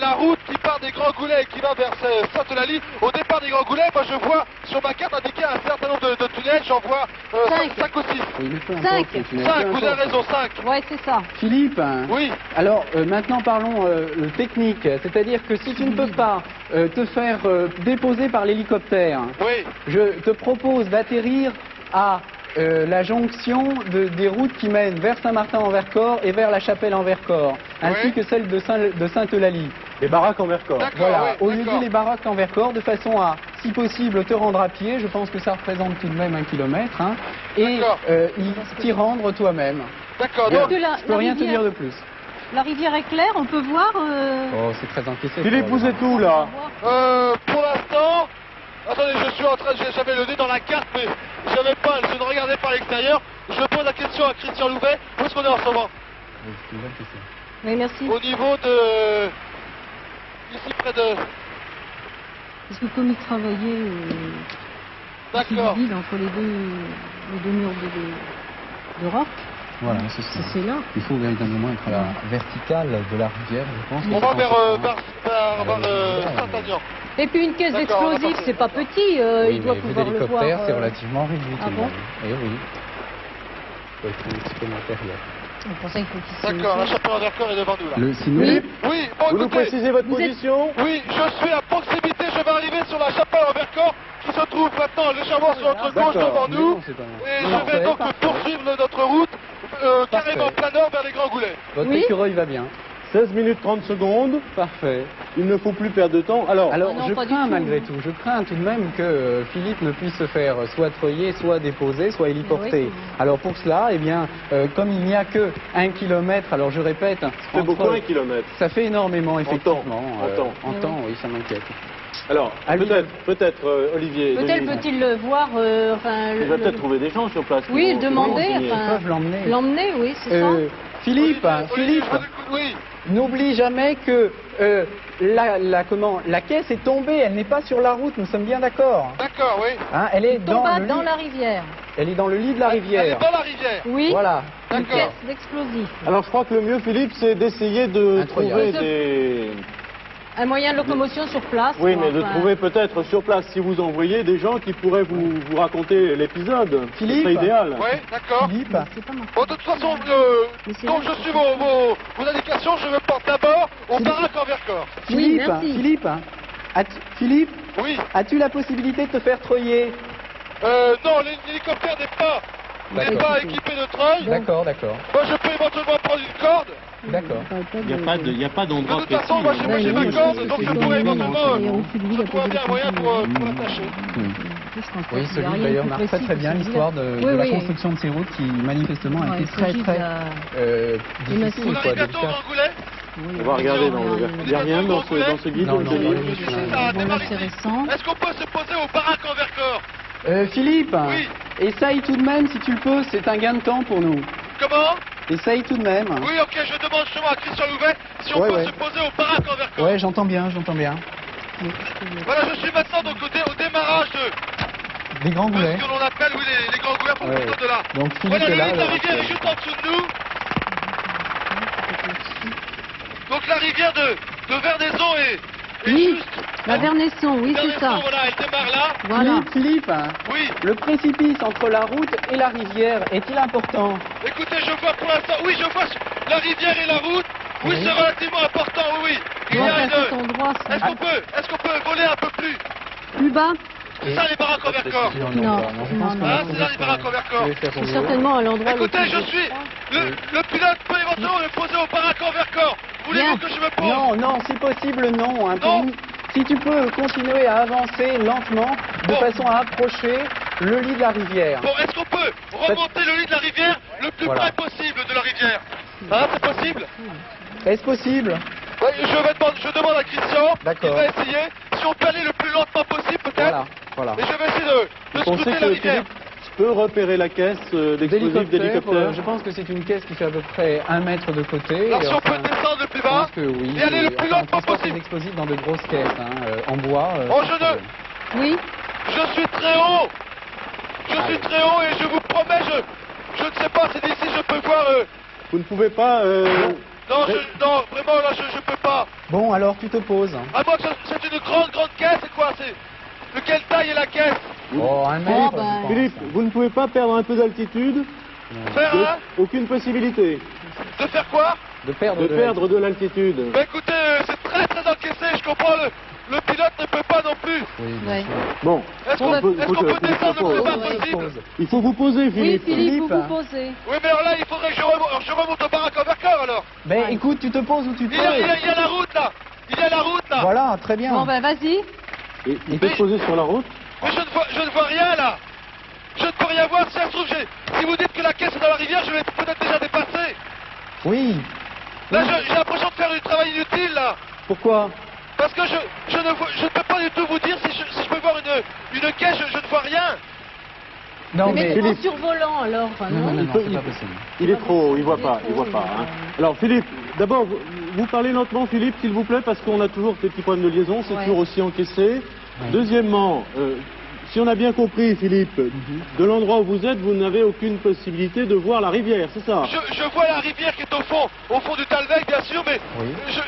La route qui part des Grands Goulets et qui va vers Sainte-Eulalie. Au départ des Grands Goulets, moi je vois sur ma carte indiquer un certain nombre de tunnels. J'en vois 5 ou 6. Oui, mais peu importe, 5. le tunnel. 5, vous avez raison, 5. ouais, c'est ça. Philippe, Oui. alors maintenant parlons le technique, c'est-à-dire que si tu ne peux pas te faire déposer par l'hélicoptère, Oui. je te propose d'atterrir à la jonction des routes qui mènent vers Saint-Martin-en-Vercors et vers la Chapelle-en-Vercors, ainsi que celle de Sainte-Eulalie. Les baraques en Vercors. D'accord, Voilà, oui, au lieu de les baraques en Vercors, de façon à, si possible, te rendre à pied, je pense que ça représente tout de même 1 kilomètre, hein, et t'y rendre toi-même. D'accord, Est-ce donc que Je peux rien te dire de plus. La rivière est claire, on peut voir Oh, c'est très inquiétant. Philippe, vous êtes où là? pour l'instant, attendez, je suis en train, j'avais le nez dans la carte, mais je ne regardais pas à l'extérieur. Je pose la question à Christian Louvet. Où est-ce qu'on est en ce moment? Oui, merci. Au niveau de... ici près de... Parce que comme il travaillait D'accord. entre les deux murs de roc, Voilà, c'est ça. c'est là. Il faut véritablement être à la verticale de la rivière, je pense. On va vers Saint-Agnan. Et puis une caisse D'accord, d'explosifs, c'est pas petit, Oui, il doit mais pouvoir le voir. l'hélicoptère, c'est relativement réduit. Ah tout de bon même. Eh oui. Il faut être un petit peu matériel. C'est pour ça qu'il faut qu'il se... D'accord, la Chapelle-en-Vercors est devant nous là. Sinon, Oui, bon Vous nous écoutez, précisez votre vous êtes- position? oui, je suis à proximité, je vais arriver sur la Chapelle-en-Vercors qui se trouve maintenant légèrement sur notre gauche devant nous. Non, c'est pas- Et je Parfait, vais donc parfait. poursuivre notre route carrément plein nord vers les Grands Goulets. Votre Oui. écureuil va bien. 16 minutes 30 secondes. Parfait. Il ne faut plus perdre de temps. Alors, Ah non, je pas du crains tout. malgré tout, je crains tout de même que Philippe ne puisse se faire soit treuiller, soit déposer, soit héliporter. Oui. Alors pour cela, eh bien, comme il n'y a que 1 kilomètre, alors je répète, c'est beaucoup 1 kilomètre. ça fait énormément effectivement. En temps. Oui, ça m'inquiète. Alors, Allez. peut-être, Olivier. Peut-être Denis, peut-il le voir, il va peut-être trouver des gens sur place. qui Oui, vont- demander, qui vont signer. enfin, Ils peuvent l'emmener. l'emmener, oui, c'est ça. Philippe, Olivier, Philippe, je vous écoute, oui. n'oublie jamais que la caisse est tombée, elle n'est pas sur la route, nous sommes bien d'accord. D'accord, oui. Hein, elle est Tomba dans le dans lit. la rivière. Elle est dans le lit de la Elle est rivière. dans la rivière. Oui, Voilà. une D'accord. caisse d'explosifs. Alors, je crois que le mieux, Philippe, c'est d'essayer de Un trouver treuillage. des... Un moyen de locomotion sur place. Oui, quoi, mais de enfin. trouver peut-être sur place, si vous envoyez des gens qui pourraient vous raconter l'épisode. Philippe. Ce serait idéal. Oui, d'accord. Philippe, C'est pas ma Bon, de toute façon, c'est comme là. je suis vos indications, je me porte d'abord au baraque en Vercors. Oui, Philippe, merci. Philippe, Oui. as-tu la possibilité de te faire treuiller? Non, l'hélicoptère n'est D'accord. pas équipé de treuil. D'accord, d'accord, Moi, je peux éventuellement prendre une corde. d'accord. Il n'y a pas De d'endroit toute façon, moi, j'ai ma corde, donc je pourrais éventuellement trouver bien un moyen pour l'attacher. Oui, celui d'ailleurs marque très très bien l'histoire de la construction de ces routes qui manifestement a été très très difficile. On arrive bientôt au Grand Goulet. On va regarder dans le... Il n'y a rien dans ce guide, Non, Denis. Ça a démarré c'est ici. récent. Est-ce qu'on peut se poser au baraque en Vercors? Philippe, Oui. essaye tout de même si tu le peux, c'est un gain de temps pour nous. Comment? Essaye tout de même. Oui, ok, je demande justement à Christian Louvet si on Ouais, peut ouais. se poser au baraque en Vercors. Ouais, j'entends bien, j'entends bien. Voilà, je suis maintenant donc au démarrage Des grands de goulets. ce que l'on appelle les grands goulets pour Ouais. le de là. Donc Philippe Voilà, est le là. lit de la alors, rivière est juste en dessous de nous. Donc la rivière de Vernaison est Oui, juste. la Vernaison, oui, c'est Vernaison, ça. voilà, elle démarre là. Voilà. Philippe, Oui, le précipice entre la route et la rivière est-il important? écoutez, je vois pour l'instant, oui, je vois la rivière et la route. Oui, c'est relativement important, oui, oui. Il y Bon, a à cet une... endroit, c'est Est-ce qu'on peut voler un peu plus? plus bas. C'est ça les baraques en Vercors. Non, je pense non, qu'on non. va Ah, c'est là les baraques en Vercors. C'est certainement à l'endroit le Écoutez, plus je suis... étroit. Le pilote peut éventuellement me poser au baraque en Vercors. Voulez-vous Bien. que je me pose? Non, non, si possible, non. Hein, Non. Si tu peux continuer à avancer lentement de Bon. façon à approcher le lit de la rivière. Bon, est-ce qu'on peut remonter le lit de la rivière le plus Voilà. près possible de la rivière? Hein, c'est possible? Est-ce possible? Oui, je demande à Christian, il D'accord. va essayer, si on peut aller le plus lentement possible peut-être, Voilà. et je vais essayer de Vous pensez scruter la que rivière. Philippe peut repérer la caisse d'explosifs d'hélicoptère? Je pense que c'est une caisse qui fait à peu près 1 mètre de côté. Alors si on Enfin, peut descendre le plus je bas, pense que oui. et aller le plus on lentement transporte possible. des explosifs dans de grosses caisses, en bois. Oh, sans problème. Oui, Je suis très haut. Je suis très haut et je vous promets, je ne sais pas si d'ici je peux voir... Vous ne pouvez pas... Non, non, vraiment, là, je peux pas. Bon, alors tu te poses. Ah, moi, c'est une grande caisse, c'est quoi? De quelle taille est la caisse? Oh, un mètre. Philippe, vous ne pouvez pas perdre un peu d'altitude? Faire un? Aucune possibilité. De faire quoi? De perdre de l'altitude. Bah écoutez, c'est très très encaissé, je comprends, le pilote ne peut pas non plus. Oui, Ouais. Bon. Est-ce qu'on peut descendre le plus bas possible? Il faut vous poser, Oui, Philippe. Philippe, vous vous posez. Oui, mais alors là, il faudrait que je remonte au baraque en Vercors, alors. Ben écoute, tu te poses où tu peux. Il y a la route, là. Il y a la route, là. Voilà, très bien. Bon, ben vas-y. Et il peut se poser sur la route? Mais je ne vois rien, là. Je ne peux rien voir, si ça se trouve, si vous dites que la caisse est dans la rivière, je vais peut-être déjà dépasser. Oui. Là, j'ai l'impression de faire du travail inutile, là. Pourquoi? Parce que je ne peux pas du tout vous dire si je peux voir une caisse, je ne vois rien. Non, mais mais... en survolant, alors, non? Non, c'est pas possible. Il est trop haut, il voit pas, hein. Alors Philippe, d'abord, vous parlez lentement, Philippe, s'il vous plaît, parce qu'on a toujours des petits problèmes de liaison, c'est toujours aussi encaissé. Deuxièmement, si on a bien compris, Philippe, de l'endroit où vous êtes, vous n'avez aucune possibilité de voir la rivière, c'est ça? Je vois la rivière qui est au fond du Talweg, bien sûr, mais je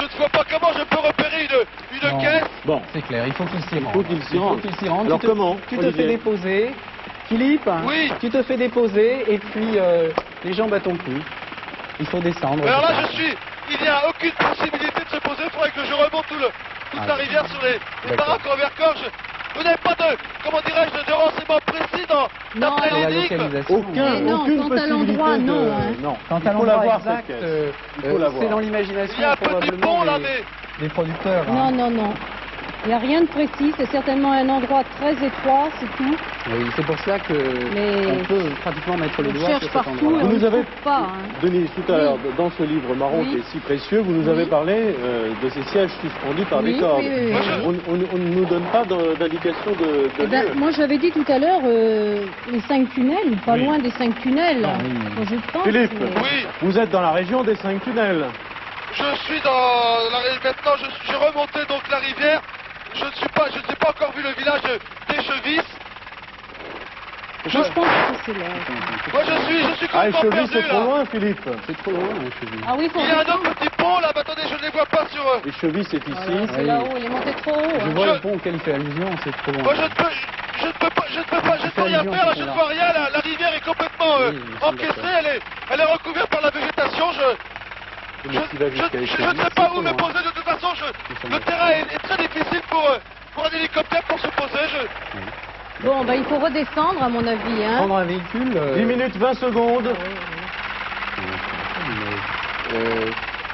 ne vois pas comment je peux repérer une caisse. Bon, c'est clair, il faut qu'il s'y rende. Il faut qu'il s'y rende. Alors comment? Tu te fais déposer. Philippe, oui. Tu te fais déposer et puis les jambes à ton cou. Il faut descendre. Alors là, il n'y a aucune possibilité de se poser, il faudrait que je remonte toute la rivière sur les baraques en Vercors. Vous n'avez pas de renseignements précis dans l'énigme? Aucune possibilité non. Quant à l'endroit exact, c'est dans l'imagination. Il y a un petit pont là, mais... des producteurs. Non. Il n'y a rien de précis, c'est certainement un endroit très étroit, c'est tout. Oui, c'est pour ça que on peut pratiquement mettre le doigt sur cet endroit. Vous nous avez, pas, Denise, tout à l'heure, dans ce livre marron qui est si précieux, vous nous avez parlé de ces sièges suspendus par des cordes. On ne nous donne pas d'indication de lieu. Moi, j'avais dit tout à l'heure les 5 tunnels, pas loin des 5 tunnels. Je pense. Philippe, oui. Vous êtes dans la région des 5 tunnels. Je suis maintenant, j'ai remonté donc la rivière. Je n'ai pas encore vu le village d'Échevis. Je pense que c'est là. Moi, je suis complètement perdu, c'est trop là. loin, Philippe. C'est trop loin, Échevis. Ah oui, Il y a un autre petit pont, là, mais attendez, je ne les vois pas sur... Échevis, c'est ici. C'est là-haut, il est monté trop haut. Je vois le pont auquel il fait allusion, c'est trop loin. Moi, je ne peux rien faire, là, je ne vois rien, là. La rivière est complètement encaissée, elle est recouverte par la végétation, je ne sais pas où me poser, de toute façon, le terrain est très difficile pour un hélicoptère pour se poser. Bon, il faut redescendre, à mon avis. Hein. Prendre un véhicule... 10 minutes, 20 secondes.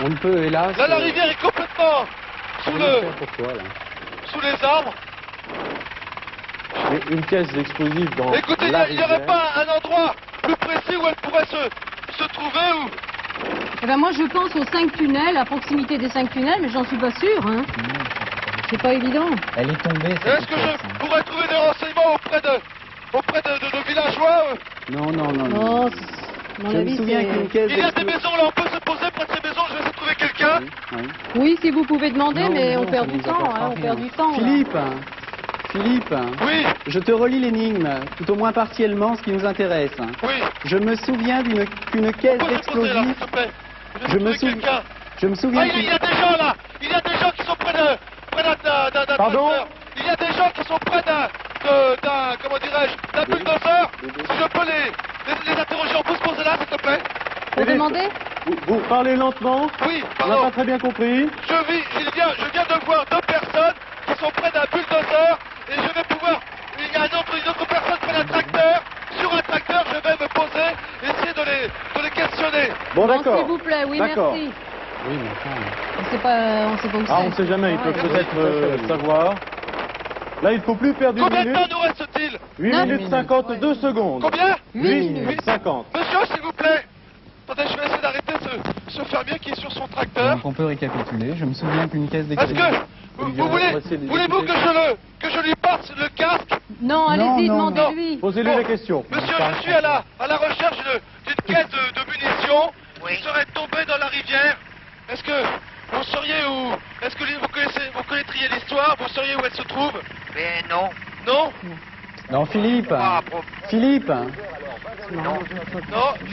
On ne peut, hélas... Là, la rivière est complètement sous les arbres. Une caisse d'explosifs dans Écoutez, il n'y aurait pas un endroit plus précis où elle pourrait se trouver ou... Moi, je pense aux 5 tunnels, à proximité des 5 tunnels, mais j'en suis pas sûr. Hein. C'est pas évident. Elle est tombée, Est-ce que je pourrais trouver des renseignements auprès de villageois Non. Je me souviens qu'une caisse... Il y a des maisons, là, on peut se poser près de ces maisons, je vais essayer de trouver quelqu'un. Oui, si vous pouvez demander, mais on perd du temps. On perd du temps. Philippe, oui. Je te relis l'énigme, tout au moins partiellement, ce qui nous intéresse. Oui. Je me souviens qu'une caisse d'explosifs... Je me souviens... Il y a des gens là. Il y a des gens qui sont près d'un Pardon. Il y a des gens qui sont près d'un bulldozer. Si je peux les interroger, on peut se poser là, s'il te plaît. Pour demander? Vous parlez lentement. Oui, On n'a pardon. pas très bien compris. Je viens de voir 2 personnes qui sont près d'un bulldozer et je vais pouvoir... Il y a une autre personne près d'un tracteur. Sur un tracteur, je vais me poser, essayer de les questionner. Bon, d'accord. S'il vous plaît, oui, D'accord. merci. Oui, mais enfin... On sait pas où c'est. On ne sait jamais, ils peuvent peut-être savoir. Là, il ne faut plus perdre une Combien de minute. temps nous reste-t-il? 8 minutes 52 secondes. Combien? 8 minutes 50. Monsieur, s'il vous plaît. Attendez, je vais essayer d'arrêter ce fermier qui est sur son tracteur. Donc on peut récapituler. Je me souviens qu'une caisse Est-ce d'explosifs... que voulez-vous que je lui passe le casque? Non, allez-y, demandez-lui. Posez-lui la question. Monsieur, je suis à la recherche d'une caisse de munitions qui serait tombée dans la rivière. Est-ce que vous sauriez où... Est-ce que vous connaîtriez l'histoire? Vous sauriez où elle se trouve? Mais non. Non? Non, Philippe. Ah, Philippe. Non,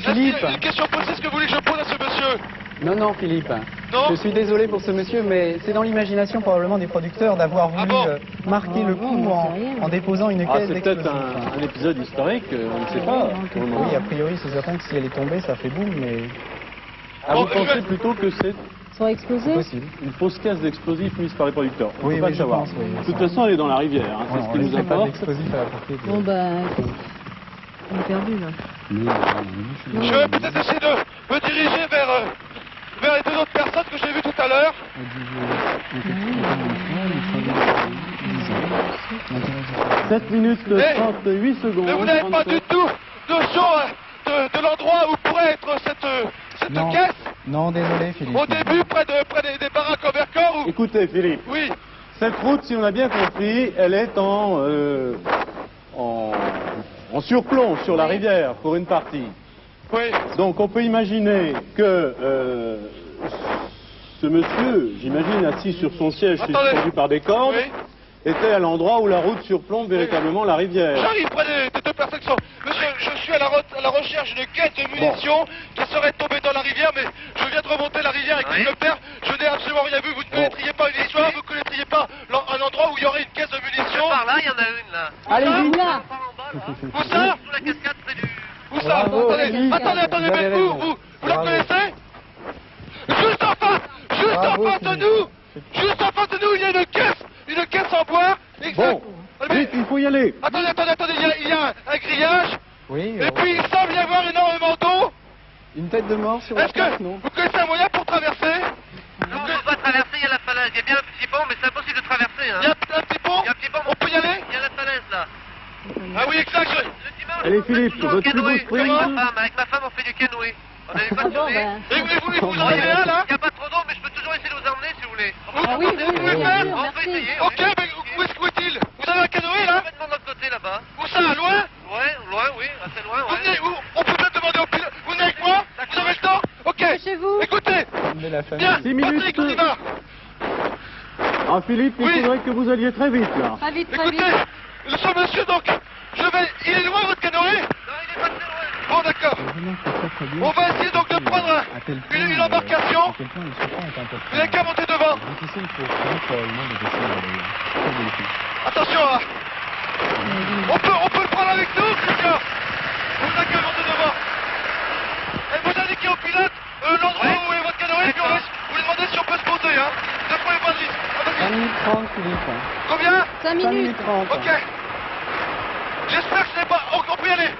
Philippe. une question précise que vous voulez que je pose à ce monsieur? Non, non, Philippe. Non. Je suis désolé pour ce monsieur, mais c'est dans l'imagination probablement des producteurs d'avoir voulu marquer le coup en déposant une caisse d'explosifs. C'est peut-être un épisode historique, on ne sait pas. Oui, a priori, c'est certain que si elle est tombée, ça fait boum, mais... Ah, vous pensez plutôt que c'est possible. Une fausse caisse d'explosifs mise par les producteurs? On Oui, peut pas le je savoir. pense, oui. De toute façon, elle est dans la rivière, hein, c'est ce qui nous importe. Bon, bah, on est perdu, là. Je vais peut-être essayer de me diriger vers les deux autres personnes que j'ai vues tout à l'heure. 7 minutes 38 secondes. Mais vous n'avez pas du tout notion de l'endroit où pourrait être cette caisse? Non, désolé, Philippe. Au début, près des baraques en Vercors ou... Écoutez, Philippe. Oui. Cette route, si on a bien compris, elle est en surplomb sur la rivière, pour une partie. Oui. Donc on peut imaginer que ce monsieur, j'imagine assis sur son siège suspendu par des cordes, était à l'endroit où la route surplombe véritablement la rivière. J'arrive près des deux personnes qui sont... Monsieur, je suis à la recherche d'une caisse de munitions qui serait tombée dans la rivière, mais je viens de remonter la rivière avec l'hélicoptère. Je n'ai absolument rien vu. Vous ne connaîtriez pas une histoire, vous ne connaîtriez pas un endroit où il y aurait une caisse de munitions. Par là, il y en a une là. Allez-y, là. Où ça? Sous la cascade près du... Où ça? Attendez, mais vous la connaissez? Juste en face de nous, il y a une caisse en bois. Bon, vite, il faut y aller. Attendez, il y a un grillage. Oui. Et puis il semble y avoir énormément d'eau. Une tête de mort sur la place, non? Vous connaissez un moyen pour traverser? Non, on peut pas traverser, il y a la falaise. Il y a bien un petit pont, mais c'est impossible de traverser. Hein. Il y a un petit pont? Il y a un petit pont. On peut y aller? Il y a la falaise là. Ah oui, exact. Le dimanche, Allez, on fait Philippe, toujours votre un plus beau canoë. sprint. Avec ma femme, on fait du canoë. On avait pas de bon, canoë. bah. Et vous en avez un là? Il n'y a pas trop d'eau, mais je peux toujours essayer de vous emmener si vous voulez. Ah oui, Vous pouvez bien faire? sûr, On peut merci. essayer. Ok, mais où est-il? Vous avez un canoë là? Complètement de l'autre côté là-bas. Où ça? Loin? Ouais, loin, oui, assez loin, Vous ouais. venez où? On peut peut-être demander au pilote. Vous venez avec moi? Vous avez le temps? Ok. Chez vous. Écoutez, La famille. bien, 6 minutes. Patrick, on y va. Ah, Philippe, il Oui. faudrait que vous alliez très vite, là. Très vite, très Écoutez, vite. ce monsieur donc, il est loin votre canoë? Non, il est pas très loin. Bon d'accord. On va essayer donc de prendre une embarcation. Vous n'avez qu'à monter devant. Attention hein. On peut le prendre avec nous, Christian. Vous n'avez qu'à monter devant. Et vous indiquez au pilote l'endroit où est votre canoë, et puis vous lui demandez si on peut se poser, hein. Ne prenez pas de risque. 5 minutes 30, Philippe. Combien? 5 minutes. 30. Ok. J'espère que ce n'est pas... On peut y aller.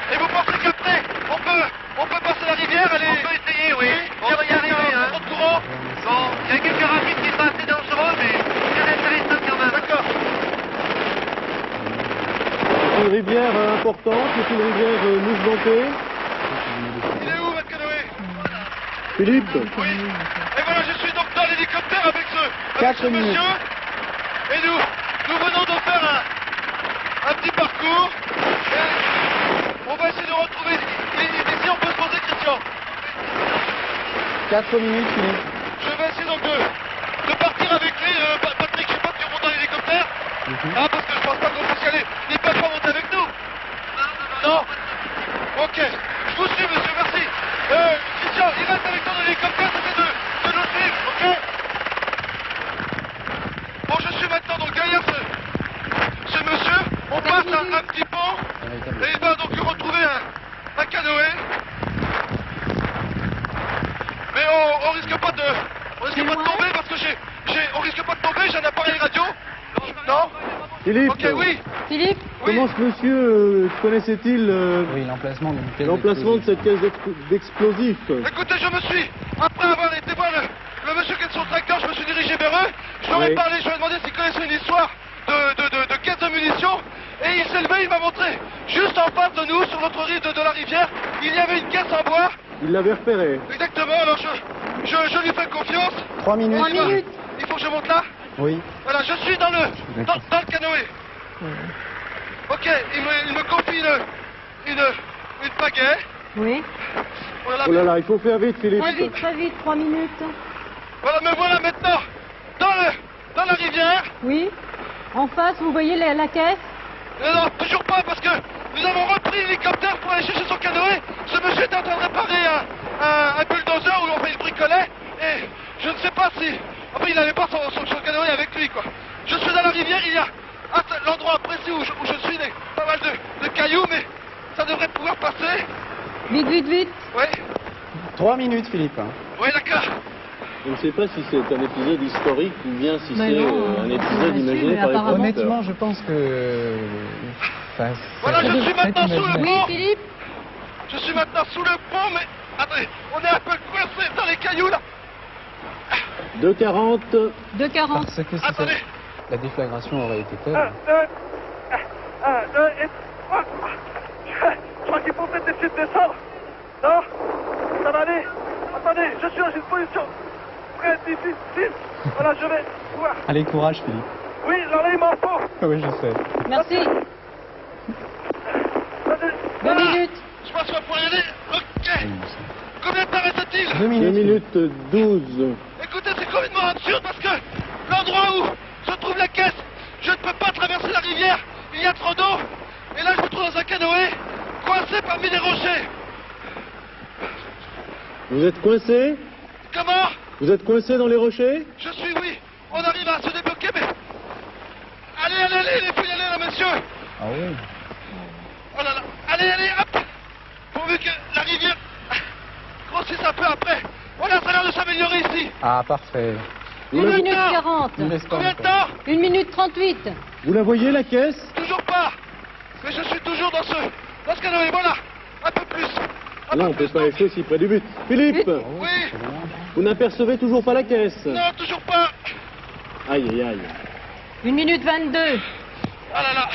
Et vous pensez qu'après, on peut passer la rivière, elle est... On peut essayer, oui. On va y Il y a arriver, hein. trop de courant. Bon, il y a quelques rapides qui sont assez dangereux, mais c'est intéressant quand même. D'accord. C'est une rivière importante, c'est une rivière mouvementée. Il est où votre canoë? Philippe, Oui. Et voilà, je suis donc dans l'hélicoptère avec ce 4 minutes. monsieur. Et nous venons de faire un petit parcours. Et on va essayer de retrouver... Ici, on peut se poser, Christian. 4 minutes, Philippe. Je vais essayer donc de partir avec lui. Patrick, je sais pas si on monte dans l'hélicoptère. Ah, parce que je pense pas qu'on puisse y aller. Ils peuvent pas monter avec nous. Non. Ok. Je vous suis, monsieur, merci. Christian, il reste avec nous dans l'hélicoptère, c'est de nous suivre, ok? Bon, je suis maintenant donc derrière ce monsieur. On passe un petit pont. Et il va donc retrouver un canoë. Mais on risque pas de tomber parce que on risque pas de tomber, j'ai un appareil radio. Non? Philippe, Ok, oui. Philippe, comment ce monsieur connaissait-il Oui, l'emplacement d'une caisse l'emplacement de cette caisse d'explosifs? Écoutez, je me suis, après avoir été voir le monsieur qui est sur le tracteur, je me suis dirigé vers eux. Je leur ai parlé, je leur ai demandé s'ils connaissaient une histoire de caisse de munitions. Et il s'est levé, il m'a montré, juste en face de nous, sur l'autre rive de la rivière, il y avait une caisse en bois. Il l'avait repéré. Exactement, alors je lui fais confiance. 3 minutes. 3 minutes. Il faut que je monte là. Oui. Voilà, je suis dans le canoë. Ok, il me confie une pagaie. Oui. Voilà, Oh là là, il faut faire vite, Philippe. Très vite, 3 minutes. voilà, me voilà maintenant dans la rivière. Oui. En face, vous voyez la caisse? Non, toujours pas, parce que nous avons repris l'hélicoptère pour aller chercher son canoë. Ce monsieur était en train de réparer un bulldozer où enfin il bricolait. Et je ne sais pas si... Enfin, il n'avait pas son canoë avec lui, quoi. Je suis dans la rivière, il y a l'endroit précis où je suis, pas mal de cailloux, mais ça devrait pouvoir passer. Vite, vite, vite. Oui. 3 minutes, Philippe. Oui, d'accord. Je ne sais pas si c'est un épisode historique ou bien si Mais c'est non, un épisode c'est imaginé par les apparemment. producteurs. Honnêtement, je pense que... Enfin, Voilà, je suis maintenant sous le Oui, pont. Philippe. Je suis maintenant sous le pont, mais... Attendez, on est un peu coincé dans les cailloux, là. 2,40. 2,40. Parce que si Attendez. la déflagration aurait été telle... 1, 2 et 3. Je crois qu'il faut peut-être essayer de descendre. Non, ça va aller. Attendez, je suis dans une position très difficile. Voilà, je vais pouvoir. Allez, courage, Philippe. Oui, alors là, il m'en faut. Oui, je sais. Merci. Attendez. 2 Voilà. minutes. Je pense qu'on va pouvoir y aller. Ok. Combien de temps reste-t-il? 2 2 minutes. minutes 12. Écoutez, c'est complètement absurde parce que l'endroit où se trouve la caisse, je ne peux pas traverser la rivière. Il y a trop d'eau. Et là, je me trouve dans un canoë, coincé parmi les rochers. Vous êtes coincé? Comment? Vous êtes coincé dans les rochers? Je suis, oui. On arrive à se débloquer, mais... Allez, allez, allez, il faut y aller, là, monsieur. Ah oui. Oh là là. Allez, allez, hop. Pourvu que la rivière grossisse un peu après. Voilà, ça a l'air de s'améliorer ici. Ah, parfait. 1 minute 40. Il laisse pas Combien de encore. temps? 1 minute 38. Vous la voyez, la caisse? Toujours pas. Mais je suis toujours dans ce canoë. Voilà. Un peu plus. Un Non, on peu ne peut plus. pas rester si près du but. Philippe, Oui. vous n'apercevez toujours pas la caisse? Non, toujours pas. Aïe, aïe, aïe. 1 minute 22. Ah là là.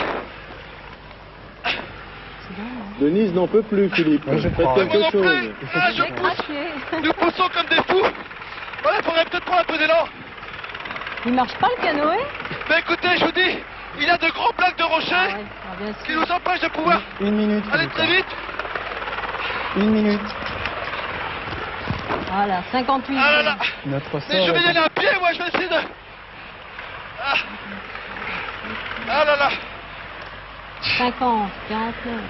Denise n'en peut plus, Philippe. Oui, je Faites crois. Moi quelque non chose. plus. Ah, je J'ai pousse. craqué. Nous poussons comme des fous. Voilà, il faudrait peut-être prendre un peu d'élan. Il marche pas le canoë? Mais écoutez, je vous dis, il y a de gros blocs de rochers Ah ouais, ah, bien qui sûr. nous empêchent de pouvoir 1 minute, aller Philippe. très vite. 1 minute. Voilà, 58. Ah là là. Notre sort Mais je vais y est- aller à pied, moi, je vais essayer de... Ah, ah là là. 50, 49.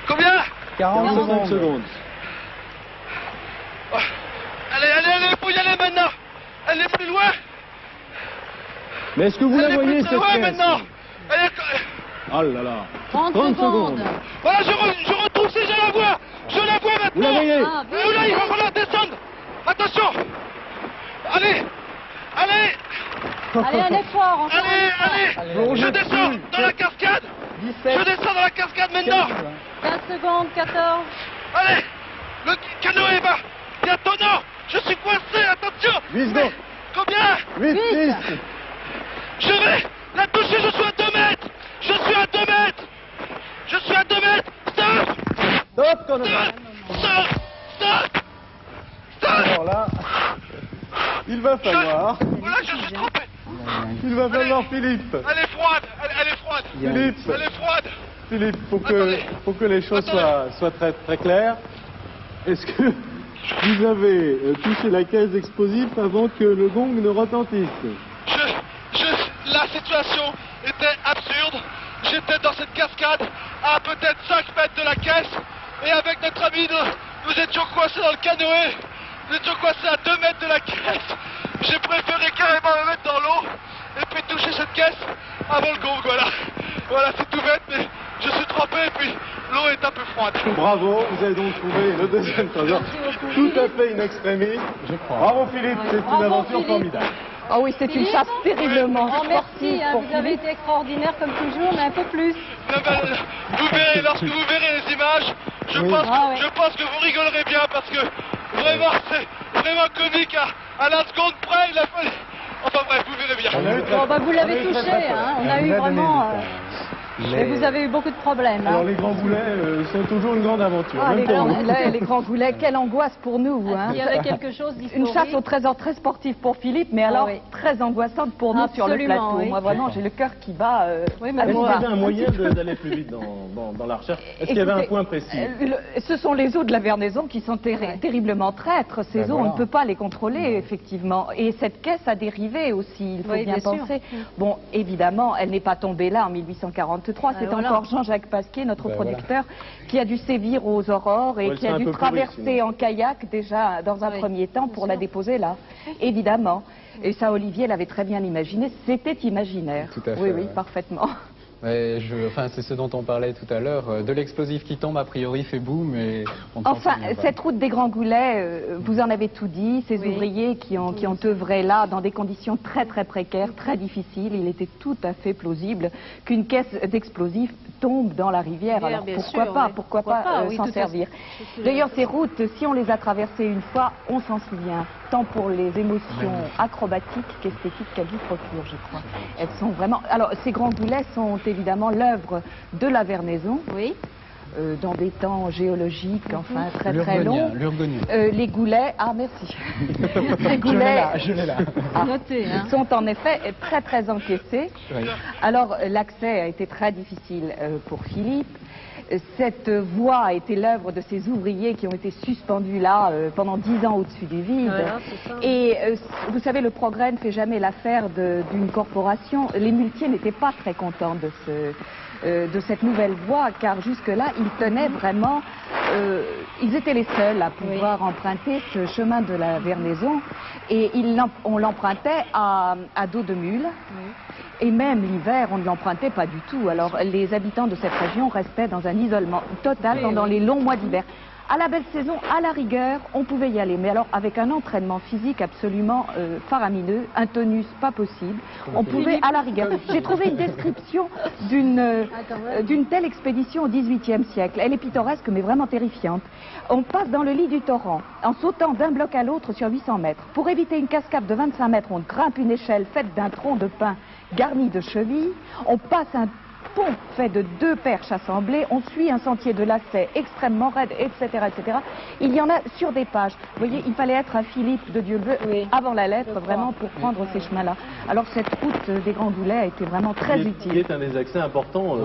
Combien? 40 45 secondes. secondes. Oh. Allez, allez, allez, il faut y aller maintenant. Elle est plus loin. Mais est-ce que vous Elle la est voyez, plus très cette loin caisse? maintenant. Elle est... Oh là là. 30 30 secondes. Voilà, je retrouve si je la vois. Je la vois maintenant. Vous la voyez? Ah, vite. Oh là, il va falloir descendre. Attention. Allez. Allez. Allez, un effort, encore un Allez, effort. allez. Allez. Je descends dans la cascade. 17. Je descends dans la cascade maintenant. 15 secondes, 14. Allez. Le canoë va. Bientôt, non. Je suis coincé, attention. 8 secondes. Combien? 8, 6. Je vais la toucher, je suis à 2 mètres. Je suis à 2 mètres. Je suis à 2 mètres. Stop. Stop, quand même. Stop. Stop. Stop. Alors là, il va falloir. Voilà, je suis trompé. Il va falloir, Philippe. Elle est froide. Elle est froide. Philippe, Elle est froide. Philippe, Attendez. faut que les choses Attendez. soient très, très claires. Est-ce que vous avez touché la caisse d'explosifs avant que le gong ne retentisse? La situation était absurde. J'étais dans cette cascade à peut-être 5 mètres de la caisse. Et avec notre ami, nous étions coincés dans le canoë. Nous étions coincés à 2 mètres de la caisse. J'ai préféré carrément me mettre dans l'eau et puis toucher cette caisse avant le gong. Voilà. Voilà, c'est tout bête, mais je suis trempé et puis l'eau est un peu froide. Bravo, vous avez donc trouvé le deuxième trésor. Tout à fait in extremis. Je crois. Bravo Philippe, c'est une Bravo, aventure Philippe. formidable. Ah oui, c'est une Philippe chasse terriblement Oh, merci, sportive hein, pour vous avez Philippe. été extraordinaire comme toujours, mais un peu plus. Non, ben, vous verrez, lorsque vous verrez les images, je, Oui. pense, Ah ouais. je pense que vous rigolerez bien parce que vraiment, c'est vraiment comique à la seconde près. Il a fallu... Enfin bref, vous verrez bien. On a eu très- Bon, bah, vous on a l'avez eu très, touché, très peur. hein. On Elle a vous eu a donné vraiment... du temps. Mais vous avez eu beaucoup de problèmes. Alors les grands boulets sont toujours une grande aventure. Ah, les grands boulets, quelle angoisse pour nous. Hein. Il y avait quelque chose d'historique. Une chasse au trésor très sportive pour Philippe, mais alors très angoissante pour nous sur le plateau. Oui. Moi vraiment, j'ai le cœur qui bat. Oui, Est-ce qu'il y avait un moyen d'aller plus vite dans la recherche? Est-ce qu'il y avait un point précis? Ce sont les eaux de la Vernaison qui sont terriblement traîtres. Ces eaux, on ne peut pas les contrôler, effectivement. Et cette caisse a dérivé aussi, il faut bien penser. Bon, évidemment, elle n'est pas tombée là en 1843. C'est encore Jean-Jacques Pasquier, notre producteur, qui a dû sévir aux aurores et qui a dû traverser en kayak déjà dans un premier temps pour la déposer là. Évidemment. Et ça, Olivier l'avait très bien imaginé. C'était imaginaire. Tout à fait, oui, parfaitement. C'est ce dont on parlait tout à l'heure. De l'explosif qui tombe, a priori, fait boum. Et enfin, cette route des Grands Goulets, vous en avez tout dit. Ces ouvriers qui ont œuvré là dans des conditions très précaires, très difficiles. Il était tout à fait plausible qu'une caisse d'explosifs tombe dans la rivière. Alors pourquoi pas s'en servir. D'ailleurs, ces routes, si on les a traversées une fois, on s'en souvient. Tant pour les émotions acrobatiques qu'esthétiques qu'elles vous procurent, je crois. Elles sont vraiment... Alors, ces Grands Goulets sont évidemment l'œuvre de la Vernaison. Oui. Dans des temps géologiques, enfin, très longs. Les goulets... Ah, merci. Les goulets sont en effet très encaissés. Oui. Alors, l'accès a été très difficile pour Philippe. Cette voie a été l'œuvre de ces ouvriers qui ont été suspendus là pendant 10 ans au-dessus du vide. Et vous savez, le progrès ne fait jamais l'affaire d'une corporation. Les muletiers n'étaient pas très contents de cette nouvelle voie, car jusque-là, ils tenaient vraiment... ils étaient les seuls à pouvoir emprunter ce chemin de la Vernaison. Et on l'empruntait à dos de mule. Et même l'hiver, on ne l'empruntait pas du tout. Alors, les habitants de cette région restaient dans un isolement total pendant les longs mois d'hiver. À la belle saison, à la rigueur, on pouvait y aller. Mais alors, avec un entraînement physique absolument faramineux, un tonus pas possible, on pouvait à la rigueur. J'ai trouvé une description d'une telle expédition au XVIIIe siècle. Elle est pittoresque, mais vraiment terrifiante. On passe dans le lit du torrent, en sautant d'un bloc à l'autre sur 800 mètres. Pour éviter une cascade de 25 mètres, on grimpe une échelle faite d'un tronc de pin garni de chevilles. On passe un pont fait de 2 perches assemblées, on suit un sentier de lacets extrêmement raide, etc., etc. Il y en a sur des pages. Vous voyez, il fallait être un Philippe de Dieuleveux avant la lettre, vraiment, pour prendre ces chemins-là. Alors, cette route des Grands Goulets a été vraiment très utile. Qui est un des accès importants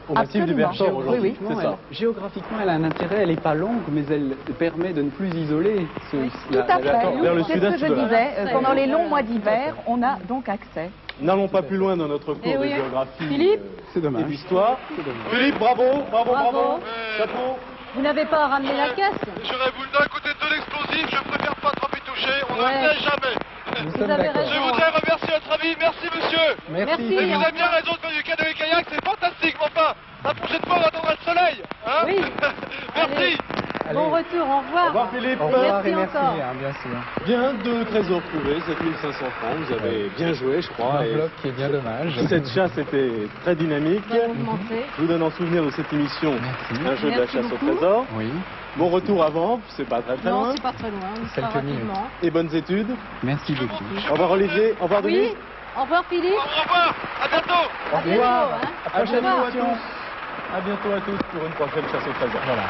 au massif du Vercors aujourd'hui. Géographiquement, elle a un intérêt, elle n'est pas longue, mais elle permet de ne plus isoler tout à fait. Vers le c'est ce que je disais. Pendant les longs mois d'hiver, on a donc accès. N'allons pas plus loin dans notre cours de géographie Philippe, et d'histoire. Philippe, bravo. Chapeau. Vous n'avez pas ramené la caisse? J'aurais voulu d'un côté de l'explosif, je préfère pas trop y toucher, on n'en sait jamais. Vous avez raison. Je voudrais remercier votre ami, merci monsieur. Merci. Et vous avez bien raison de faire du canoë kayak, c'est fantastique, mais enfin, la prochaine fois on attendra le soleil. Hein oui. Merci. Allez. Bon retour, au revoir. Au revoir Philippe. Au revoir merci encore. Bien sûr. Bien, 2 trésors trouvés, 7500 francs, vous avez bien joué je crois. Un bloc qui est bien dommage. Cette chasse était très dynamique. Je vous donne en souvenir de cette émission un jeu de la chasse au trésor. Oui. Bon retour avant, c'est pas très loin. Non, c'est pas très loin, quelques minutes. Et bonnes études. Merci beaucoup. Au revoir Olivier, au revoir Denis. Au revoir Philippe. Au revoir, à bientôt. Au revoir. À bientôt à tous. À bientôt à tous pour une prochaine chasse au trésor. Voilà.